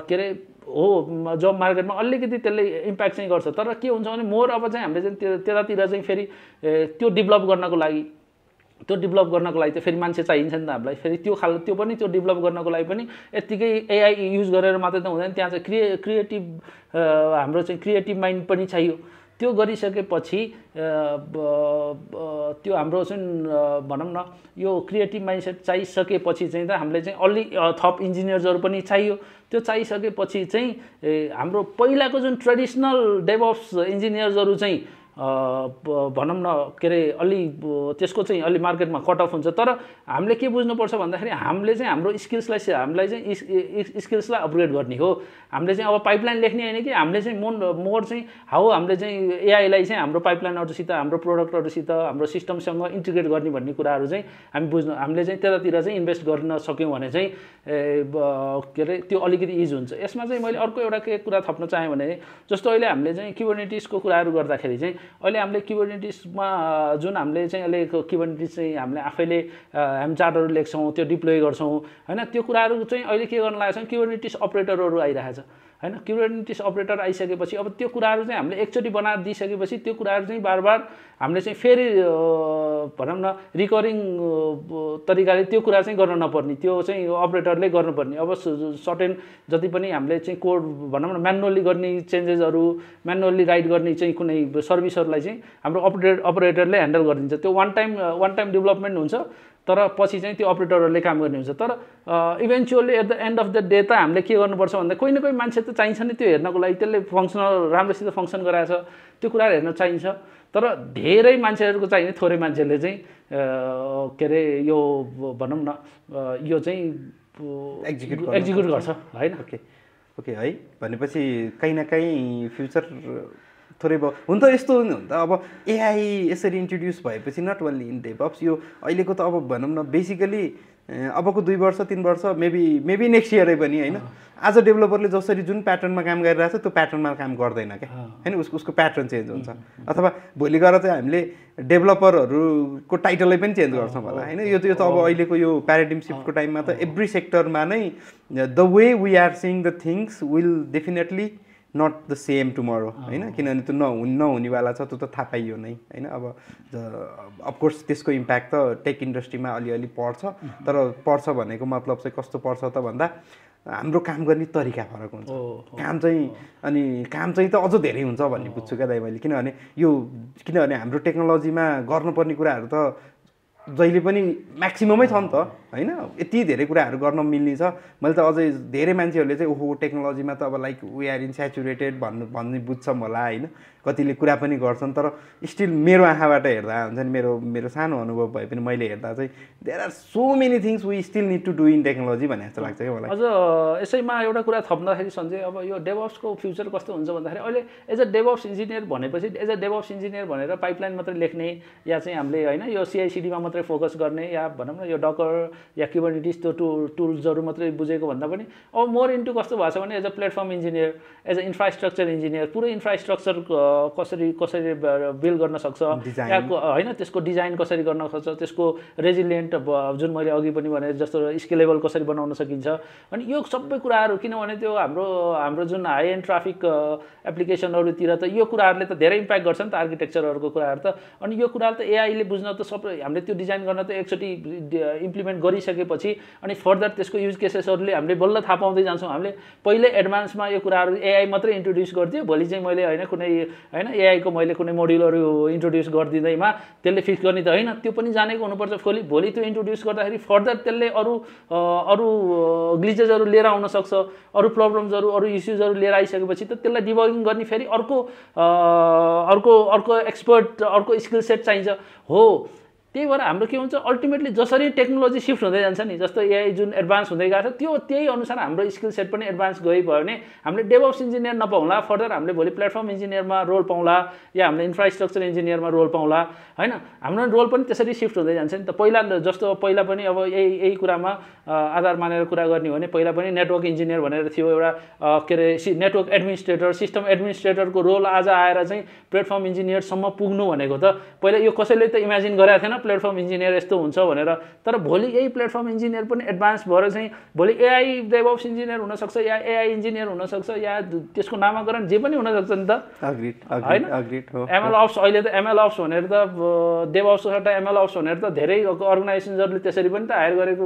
के अरे हो जब मार्केटमा अलिकति त्यसले इम्प्याक्ट चाहिँ गर्छ तर के हुन्छ भने मोर अब चाहिँ हामीले चाहिँ त्यतातिर चाहिँ फेरि त्यो डेभलप गर्नको लागि चाहिँ फेरि मान्छे चाहिन्छ नि त हामीलाई फेरि त्यो पनि त्यो डेभलप गर्नको लागि पनि यत्तिकै एआई युज गरेर मात्रै त हुँदैन त्यहाँ चाहिँ क्रिएटिभ हाम्रो चाहिँ क्रिएटिभ माइन्ड पनि चाहियो त्यो गरिसकेपछि त्यो हाम्रो चाहिँ भनौँ न यो क्रिएटिभ माइन्डसेट चाहिसकेपछि चाहिँ त हामीले चाहिँ अलि थप इन्जिनियर्सहरू पनि चाहियो त्यो चाहिसकेपछि चाहिँ हाम्रो पहिलाको जुन ट्रेडिसनल डेभअप्स इन्जिनियर्सहरू चाहिँ भनौँ न के अरे अलि त्यसको चाहिँ अलि मार्केटमा कट अफ हुन्छ तर हामीले के बुझ्नुपर्छ भन्दाखेरि हामीले चाहिँ हाम्रो हामीलाई चाहिँ स्किल्सलाई अपग्रेड गर्ने हो हामीले चाहिँ अब पाइपलाइन लेख्ने होइन कि हामीले चाहिँ मोर चाहिँ हाउ हामीले चाहिँ एआईलाई चाहिँ हाम्रो पाइपलाइनहरूसित हाम्रो प्रोडक्टहरूसित हाम्रो सिस्टमसँग इन्टिग्रेट गर्ने भन्ने कुराहरू चाहिँ हामीले चाहिँ त्यतातिर चाहिँ इन्भेस्ट गर्न सक्यौँ भने चाहिँ के अरे त्यो अलिकति इज हुन्छ यसमा चाहिँ मैले अर्को एउटा के कुरा थप्न चाहेँ भने जस्तो अहिले हामीले चाहिँ क्युबरनेटिसको कुराहरू गर्दाखेरि चाहिँ अहिले हामीले क्युबरनेटिसमा जुन हामीले चाहिँ अहिले क्युबरनेटिस चाहिँ हामीले आफैले हामी चार्टहरू लेख्छौँ त्यो डिप्लोय गर्छौँ होइन त्यो कुराहरू चाहिँ अहिले के गर्न लागेको छ क्युबरनेटिस अपरेटरहरू आइरहेछ हैन क्युबरनेटिस अपरेटर आइसकेपछि अब त्यो कुराहरू चाहिँ हामीले एकचोटि बनाएर दिइसकेपछि त्यो कुराहरू चाहिँ बारबार हामीले चाहिँ फेरि भनौँ न रिकरिङ तरिकाले त्यो कुरा चाहिँ गर्न नपर्ने त्यो चाहिँ अपरेटरले गर्नुपर्ने अब सर्टेन जति पनि हामीले चाहिँ कोड भनौँ न म्यानुअली गर्ने चेन्जेसहरू म्यानुअली राइट गर्ने चाहिँ कुनै सर्भिसहरूलाई चाहिँ हाम्रो अपरेटरले ह्यान्डल गरिदिन्छ त्यो वान टाइम डेभलपमेन्ट हुन्छ तर पछि चाहिँ त्यो अपरेटरहरूले काम गर्ने हुन्छ। तर eventually at the end of the day त हामीले के गर्नुपर्छ भन्दा कोही न कोही मान्छे त चाहिन्छ नि त्यो हेर्नको लागि, त्यसले फङ्सनल राम्रोसित फङ्सन गराएछ त्यो कुराहरू हेर्न चाहिन्छ। तर धेरै मान्छेहरूको चाहिने, थोरै मान्छेले चाहिँ के अरे यो भनौँ न यो चाहिँ एक्जिक्युट गर्छ होइन।
ओके है, भनेपछि कहीँ न कहीँ फ्युचर थोरै भयो। हुन त यस्तो हो नि त, अब एआई यसरी इन्ट्रोड्युस भएपछि नट ओन्ली इन डेभअप्स, यो अहिलेको त अब भनौँ न बेसिकली अबको 2 वर्ष 3 वर्ष मेबी नेक्स्ट इयरै पनि होइन, आज डेभलपरले जसरी जुन प्याटर्नमा काम गरिरहेछ त्यो प्याटर्नमा काम गर्दैन क्या होइन, उसको प्याटर्न चेन्ज हुन्छ। अथवा भोलि गएर चाहिँ हामीले डेभलपरहरूको टाइटलै पनि चेन्ज गर्छौँ होला होइन। यो त अब अहिलेको यो प्याराडिम सिफ्टको टाइममा त एभ्री सेक्टरमा नै the way we are seeing the things will definitely not the same tomorrow होइन, किनभने त्यो नहुनेवाला छ, त्यो त थाहा पाइयो नै होइन। अब अफकोर्स त्यसको इम्प्याक्ट त टेक इन्डस्ट्रीमा अलिअलि पर्छ, तर पर्छ भनेको मतलब चाहिँ कस्तो पर्छ त भन्दा हाम्रो काम गर्ने तरिका फरक हुन्छ, काम चाहिँ अनि काम चाहिँ त अझ धेरै हुन्छ भन्ने बुझ्छु क्या दाइ मैले। किनभने हाम्रो टेक्नोलोजीमा गर्नुपर्ने कुराहरू त जहिले पनि म्याक्सिममै छ नि त होइन, यति धेरै कुराहरू गर्न मिल्ने छ। मैले त अझै धेरै मान्छेहरूले चाहिँ ओहो टेक्नोलोजीमा त अब like we are in saturated भन्ने बुझ्छौँ होला होइन, कतिले कुरा पनि गर्छन्। तर स्टिल मेरो आँखाबाट हेर्दा हुन्छ नि, मेरो सानो अनुभव भए पनि मैले हेर्दा चाहिँ there are so many things we still need to do in technology भन्ने जस्तो लाग्छ क्या मलाई।
अझ यसैमा एउटा कुरा थप्दाखेरि सञ्जय, अब यो डेभअप्सको फ्युचर कस्तो हुन्छ भन्दाखेरि अहिले एज अ डेभअप्स इन्जिनियर भनेपछि एज अ डेभअप्स इन्जिनियर भनेर पाइपलाइन मात्रै लेख्ने या चाहिँ हामीले होइन यो सिआइसिडीमा मात्रै फोकस गर्ने या भनौँ न यो डकर या क्युबरनेटिस त्यो टुल्सहरू मात्रै बुझेको भन्दा पनि अब मोर इन्टु कस्तो भएको छ भने as a platform engineer, as a infrastructure engineer, पुरै इन्फ्रास्ट्रक्चर कसरी बिल्ड गर्न सक्छ या होइन, त्यसको डिजाइन कसरी गर्न सक्छ, त्यसको रेजिलियन्ट जुन मैले अघि पनि भने जस्तो स्केलेबल कसरी बनाउन सकिन्छ। अनि यो सबै कुराहरू, किनभने त्यो हाम्रो जुन हाई एन्ड ट्राफिक एप्लिकेसनहरूतिर त यो कुराहरूले त धेरै इम्प्याक्ट गर्छ नि त, आर्किटेक्चरहरूको कुराहरू त। अनि यो कुराहरू त एआईले बुझ्न त सबै हामीले त्यो डिजाइन गर्न त एकचोटि इम्प्लिमेन्ट गरिसकेपछि अनि फर्दर त्यसको युज केसेसहरूले हामीले बल्ल थाहा पाउँदै जान्छौँ। हामीले पहिले एडभान्समा यो कुराहरू एआई मात्रै इन्ट्रोड्युस गरिदियो, भोलि चाहिँ मैले होइन कुनै होइन एआईको मैले कुनै मोड्युलहरू इन्ट्रोड्युस गरिदिँदैमा त्यसले फिक्स गर्ने त होइन, त्यो पनि जानेको हुनुपर्छ। भोलि त्यो इन्ट्रोड्युस गर्दाखेरि फर्दर त्यसले अरू ग्लिचेसहरू लिएर आउन सक्छ, अरू प्रब्लम्सहरू अरू इस्युजहरू लिएर आइसकेपछि त त्यसलाई डिबगिङ गर्ने फेरि अर्को एक्सपर्ट अर्को स्किल सेट चाहिन्छ हो। त्यही भएर हाम्रो के हुन्छ अल्टिमेटली जसरी टेक्नोलोजी सिफ्ट हुँदै जान्छ नि, जस्तो एआई जुन एडभान्स हुँदै गएको छ त्यही अनुसार हाम्रो स्किल सेट पनि एडभान्स गयो भने हामीले डेभअप्स इन्जिनियर नपाउँला, फर्दर हामीले भोलि प्लेटफर्म इन्जिनियरमा रोल पाउँला या हामीले इन्फ्रास्ट्रक्चर इन्जिनियरमा रोल पाउँला होइन। हाम्रो रोल पनि त्यसरी सिफ्ट हुँदै जान्छ नि त। पहिला पनि अब यही कुरामा आधार मानेर कुरा गर्ने हो भने पहिला पनि नेटवर्क इन्जिनियर भनेर थियो एउटा के अरे नेटवर्क एडमिनिस्ट्रेटर, सिस्टम एडमिनिस्ट्रेटरको रोल आज आएर चाहिँ प्लेटफर्म इन्जिनियरसम्म पुग्नु भनेको त पहिला यो कसैले त इमेजिन गरेको थिएन प्लेटफर्म इन्जिनियर यस्तो हुन्छ भनेर। तर भोलि यही प्लेटफर्म इन्जिनियर पनि एडभान्स भएर चाहिँ भोलि एआई डेभअप्स इन्जिनियर हुनसक्छ या एआई इन्जिनियर हुनसक्छ या त्यसको नामाकरण जे पनि हुनसक्छ नि त होइन। एमएलअप्स अहिले त एमएलअप्स भनेर त डेभअप्स एउटा एमएलअप्स भनेर त धेरै अर्गनाइजेसन्सहरूले त्यसरी पनि त हायर गरेको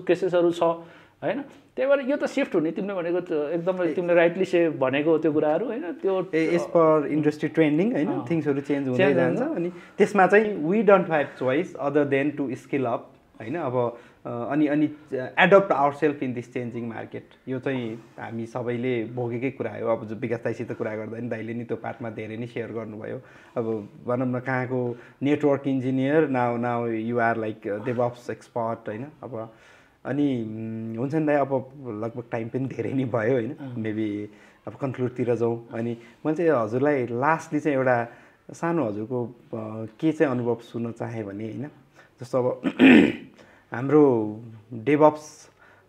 केसेसहरू छ होइन। त्यही भएर यो त सिफ्ट हुने तिमीले भनेको एकदमै तिमीले राइटली भनेको त्यो कुराहरू होइन, त्यो
एज पर इन्डस्ट्री ट्रेन्डिङ होइन थिङ्सहरू चेन्ज हुँदै जान्छ। अनि त्यसमा चाहिँ we don't have choice other than to skill up होइन। अब अनि adapt our self in this changing market, यो चाहिँ हामी सबैले भोगेकै कुरा हो। अब विकास दाइसित कुरा गर्दा नि दाइले नि त्यो पार्टमा धेरै नै सेयर गर्नुभयो। अब भनौँ न कहाँको network engineer now you are like DevOps expert होइन। अब अनि हुन्छ नि दाइ, अब लगभग टाइम पनि धेरै नै भयो होइन, मेबी अब कन्क्लुडतिर जाउँ। अनि मैले चाहिँ हजुरलाई लास्टली चाहिँ एउटा सानो हजुरको के चाहिँ अनुभव सुन्न चाहेँ भने होइन, जस्तो अब हाम्रो डेभअप्स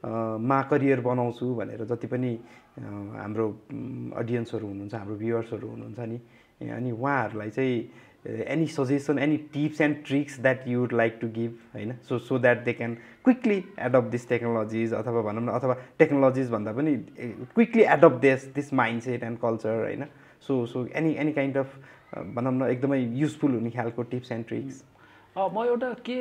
मा करियर बनाउँछु भनेर जति पनि हाम्रो अडियन्सहरू हुनुहुन्छ, हाम्रो भ्युअर्सहरू हुनुहुन्छ नि, अनि उहाँहरूलाई चाहिँ any suggestion, any tips and tricks that you would like to give होइन, so that they can quickly adopt these technologies अथवा भनौँ न अथवा टेक्नोलोजिज भन्दा पनि quickly adopt this mindset and culture होइन। so any kind of भनौँ न एकदमै युजफुल हुने खालको टिप्स एन्ड ट्रिक्स।
म एउटा के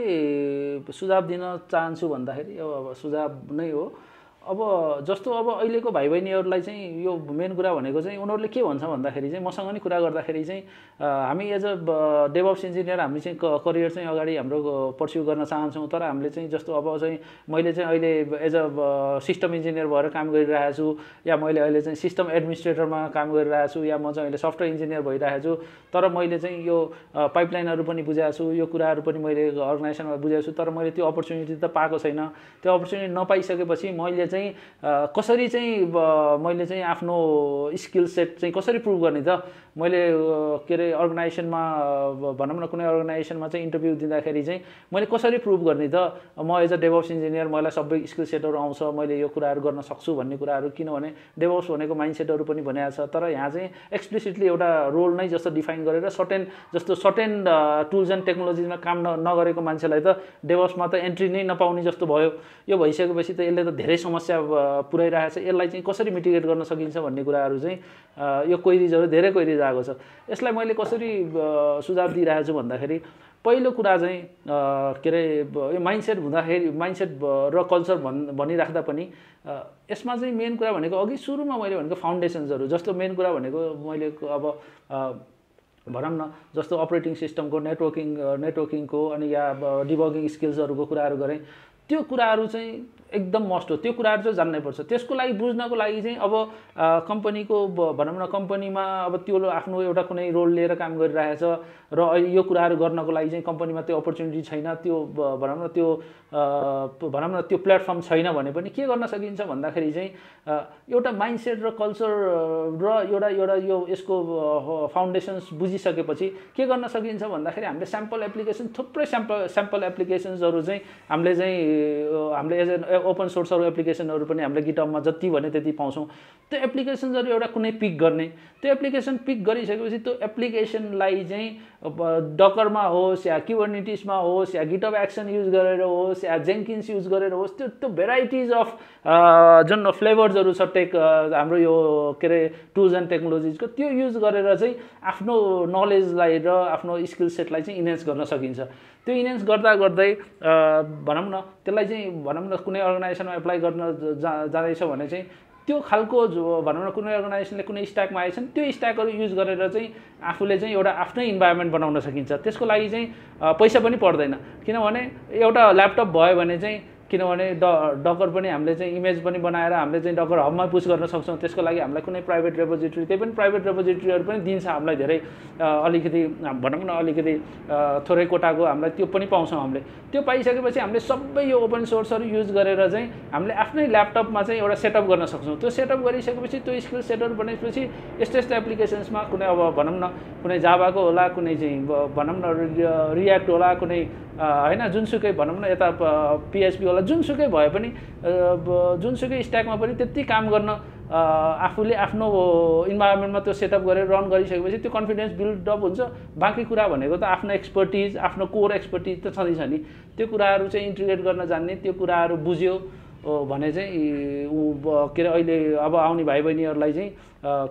सुझाव दिन चाहन्छु भन्दाखेरि अब सुझाव नै हो, अब जस्तो अब अहिलेको भाइ बहिनीहरूलाई चाहिँ यो मेन कुरा भनेको चाहिँ उनीहरूले के भन्छ भन्दाखेरि चाहिँ मसँग नि कुरा गर्दाखेरि चाहिँ हामी एज अ डेभअप्स इन्जिनियर हामी चाहिँ करियर चाहिँ अगाडि हाम्रो पर्स्यु गर्न चाहन्छौँ, तर हामीले चाहिँ जस्तो अब चाहिँ मैले चाहिँ अहिले एज अ सिस्टम इन्जिनियर भएर काम गरिरहेको छु, या मैले अहिले चाहिँ सिस्टम एडमिनिस्ट्रेटरमा काम गरिरहेको छु, या म चाहिँ अहिले सफ्टवेयर इन्जिनियर भइरहेको छु, तर मैले चाहिँ यो पाइपलाइनहरू पनि बुझाएको छु, यो कुराहरू पनि मैले अर्गनाइजेसनमा बुझेको छु, तर मैले त्यो अपर्च्युनिटी त पाएको छैन। त्यो अपर्च्युनिटी नपाइसकेपछि मैले चाहिँ कसरी चाहिँ मैले चाहिँ आफ्नो स्किल सेट चाहिँ कसरी प्रुभ गर्ने त? मैले के अरे अर्गनाइजेसनमा भनौँ न कुनै अर्गनाइजेसनमा चाहिँ इन्टरभ्यू दिँदाखेरि चाहिँ मैले कसरी प्रुभ गर्ने त म एज अ डेभअप्स इन्जिनियर मलाई सबै स्किल सेटहरू आउँछ, मैले यो कुराहरू गर्न सक्छु भन्ने कुराहरू, किनभने डेभअप्स भनेको माइन्डसेटहरू पनि भनेको छ, तर यहाँ चाहिँ एक्सप्लिसिटली एउटा रोल नै जस्तो डिफाइन गरेर सर्टेन टुल्स एन्ड टेक्नोलोजिजमा काम नगरेको मान्छेलाई त डेभअप्समा त एन्ट्री नै नपाउने जस्तो भयो। यो भइसकेपछि त यसले त धेरै समस्या पुर्याइरहेको छ। यसलाई चाहिँ कसरी मिटिगेट गर्न सकिन्छ भन्ने कुराहरू चाहिँ यो क्वेरिजहरू धेरै क्वेरिज आएको छ। यसलाई मैले कसरी सुझाव दिइरहेको छु भन्दाखेरि पहिलो कुरा चाहिँ के अरे यो माइन्डसेट हुँदाखेरि माइन्डसेट र कल्चर भनिराख्दा पनि यसमा चाहिँ मेन कुरा भनेको अघि सुरुमा मैले भनेको फाउन्डेसन्सहरू, जस्तो मेन कुरा भनेको मैले अब भनौँ न जस्तो अपरेटिङ सिस्टमको नेटवर्किङको अनि या डिबगिङ स्किल्सहरूको कुराहरू गरेँ। त्यो कुराहरू चाहिँ एकदम मस्ट हो, त्यो कुराहरू चाहिँ जान्नै पर्छ। त्यसको लागि बुझ्नको लागि चाहिँ अब कम्पनीको भनौँ न कम्पनीमा अब त्यो आफ्नो एउटा कुनै रोल लिएर काम गरिरहेछ र यो कुराहरू गर्नको लागि चाहिँ कम्पनीमा त्यो अपर्च्युनिटी छैन, त्यो भनौँ न त्यो प्लेटफर्म छैन भने पनि के गर्न सकिन्छ भन्दाखेरि चाहिँ एउटा माइन्डसेट र कल्चर र एउटा यो यसको फाउन्डेसन्स बुझिसकेपछि के गर्न सकिन्छ भन्दाखेरि हामीले स्याम्पल एप्लिकेसन थुप्रै स्याम्पल एप्लिकेसन्सहरू चाहिँ हामीले एज एन ओपन सोर्सहरू एप्लिकेसनहरू पनि हामीले गिटहबमा जति भने त्यति पाउँछौँ। त्यो एप्लिकेसन्सहरू एउटा कुनै पिक गर्ने, त्यो एप्लिकेसन पिक गरिसकेपछि त्यो एप्लिकेसनलाई चाहिँ डकरमा होस् या क्युबरनेटिसमा होस् या गिटहब एक्सन युज गरेर होस् या जेन्किन्स युज गरेर होस्, त्यो भेराइटिज अफ जुन फ्लेभर्सहरू छ हाम्रो यो के अरे टुल्स एन्ड टेक्नोलोजिजको त्यो युज गरेर चाहिँ आफ्नो नलेजलाई र आफ्नो स्किल सेटलाई चाहिँ इन्हेन्स गर्न सकिन्छ। त्यो इन्हेन्स गर्दा गर्दै भनौँ न त्यसलाई चाहिँ भनौँ न कुनै अर्गनाइजेसनमा एप्लाई गर्न जाँदैछ भने चाहिँ त्यो खालको भनौँ न कुनै अर्गनाइजेसनले कुनै स्ट्याकमा आएछन् त्यो स्ट्याकहरू युज गरेर चाहिँ आफूले चाहिँ एउटा आफ्नै इन्भाइरोमेन्ट बनाउन सकिन्छ। त्यसको लागि चाहिँ पैसा पनि पर्दैन, किनभने एउटा ल्यापटप भयो भने चाहिँ किनभने डकर पनि हामीले चाहिँ इमेज पनि बनाएर हामीले चाहिँ डकर हबमा पुश गर्न सक्छौँ। त्यसको लागि हामीलाई कुनै प्राइभेट रेपोजिटरी, त्यही पनि प्राइभेट रेपोजिटरीहरू पनि दिन्छ हामीलाई धेरै अलिकति भनौँ न अलिकति थोरै कोटाको हामीलाई त्यो पनि पाउँछौँ। हामीले त्यो पाइसकेपछि हामीले सबै यो ओपन सोर्सहरू युज गरेर चाहिँ हामीले आफ्नै ल्यापटपमा चाहिँ एउटा सेटअप गर्न सक्छौँ। त्यो सेटअप गरिसकेपछि त्यो स्किल सेटअप बनेपछि यस्तो एप्लिकेसन्समा कुनै अब भनौँ न कुनै जाभाको होला, कुनै चाहिँ भनौँ न रियाक्ट होला, कुनै होइन जुनसुकै भनौँ न यता पिएचपी होला, जुनसुकै भए पनि जुनसुकै स्ट्याकमा पनि त्यति काम गर्न आफूले आफ्नो इन्भाइरोमेन्टमा त्यो सेटअप गरेर रन गरिसकेपछि त्यो कन्फिडेन्स बिल्डअप हुन्छ। बाँकी कुरा भनेको त आफ्नो एक्सपर्टिज, आफ्नो कोर एक्सपर्टिज त छँदैछ नि, त्यो कुराहरू चाहिँ इन्टिग्रेट गर्न जान्ने, त्यो कुराहरू बुझ्यो भने चाहिँ के अरे अहिले अब आउने भाइ बहिनीहरूलाई चाहिँ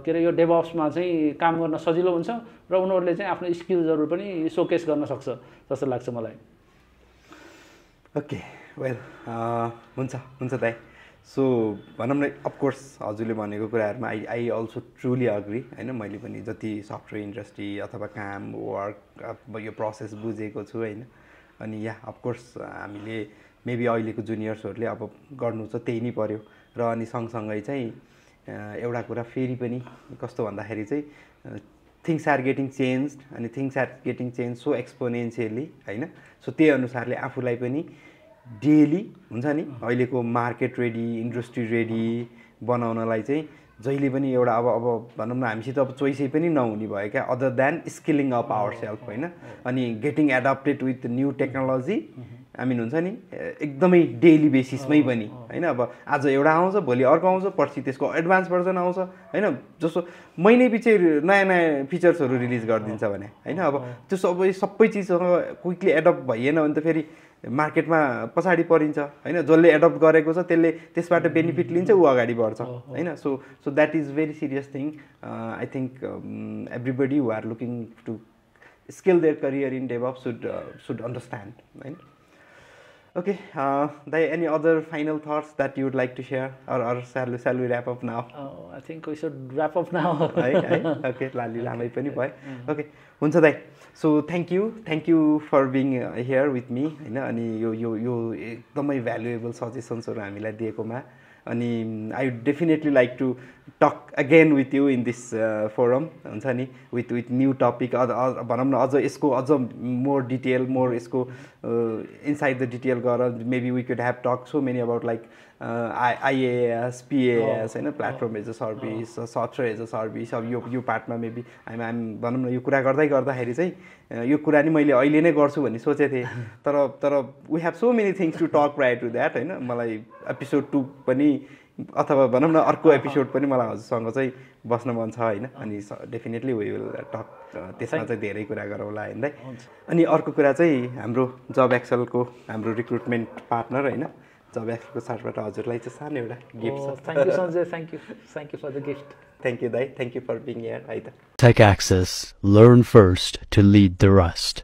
के अरे यो डेभअप्समा चाहिँ काम गर्न सजिलो हुन्छ र उनीहरूले चाहिँ आफ्नो स्किल्सहरू पनि सोकेस गर्न सक्छ जस्तो लाग्छ मलाई।
ओके वेल हुन्छ दाइ। सो भनौँ न अफकोर्स हजुरले भनेको कुराहरूमा आई अल्सो ट्रुली अग्री होइन। मैले पनि जति सफ्टवेयर इन्डस्ट्री अथवा काम वर्क यो प्रोसेस बुझेको छु होइन। अनि या अफकोर्स हामीले मेबी अहिलेको जुनियर्सहरूले अब गर्नु चाहिँ त्यही नै पर्यो। र अनि सँगसँगै चाहिँ एउटा कुरा फेरि पनि कस्तो भन्दाखेरि चाहिँ थिङ्स आर गेटिङ चेन्ज अनि things are getting change so exponentially होइन। सो त्यही अनुसारले आफूलाई पनि डेली हुन्छ नि अहिलेको मार्केट रेडी, इन्डस्ट्री रेडी बनाउनलाई चाहिँ जहिले पनि एउटा अब भनौँ न हामीसित अब चोइसै पनि नहुने भयो क्या, other than skilling up ourself होइन। अनि getting adapted with new technology I mean हुन्छ नि एकदमै डेली बेसिसमै पनि होइन। अब आज एउटा आउँछ, भोलि अर्को आउँछ, पर्सि त्यसको एडभान्स भर्जन आउँछ होइन। जस्तो महिनै पछि नयाँ नयाँ फिचर्सहरू रिलिज गरिदिन्छ भने होइन। अब त्यो सबै चिजसँग क्विकली एडप्ट भइएन भने त फेरि मार्केटमा पछाडि परिन्छ होइन। जसले एडप्ट गरेको छ त्यसले त्यसबाट बेनिफिट लिन्छ, ऊ अगाडि बढ्छ होइन। So that is very serious thing. I think everybody who are looking to skill their career in DevOps should understand होइन। Okay, दाइ any other final thoughts that you would like to share or shall we wrap up now?
I think we should wrap up now
है okay लाली लामै पनि भयो okay हुन्छ दाइ so thank you for being here with me होइन अनि यो एकदमै भ्यालुएबल सजेसन्सहरू हामीलाई दिएकोमा अनि I would definitely like to talk again with you in this forum हुन्छ नि विथ न्यू टपिक भनौँ न अझ यसको अझ मोर डिटेल मोर यसको इनसाइड द डिटेल गरेर maybe we could have talk so many about like IaaS PaaS होइन platform as a service software as a service अब यो पार्टमा मेबी भनौँ न यो कुरा गर्दाखेरि चाहिँ यो कुरा नि मैले अहिले नै गर्छु भन्ने सोचेको थिएँ तर we have so many things to talk prior to that होइन मलाई एपिसोड 2 पनि अथवा भनौँ न अर्को एपिसोड पनि मलाई हजुरसँग चाहिँ बस्न मन छ होइन अनि डेफिनेटली वी विल टक त्यसमा चाहिँ धेरै कुरा गरौँला होइन अनि अर्को कुरा चाहिँ हाम्रो जब एक्सलको हाम्रो रिक्रुटमेन्ट पार्टनर होइन जब एक्सलको साथबाट हजुरलाई चाहिँ सानो एउटा गिफ्ट छ
thank you Sanjay thank you for the gift
thank you दाइ thank you for being here है त
Tech Access. Learn first to lead the rest.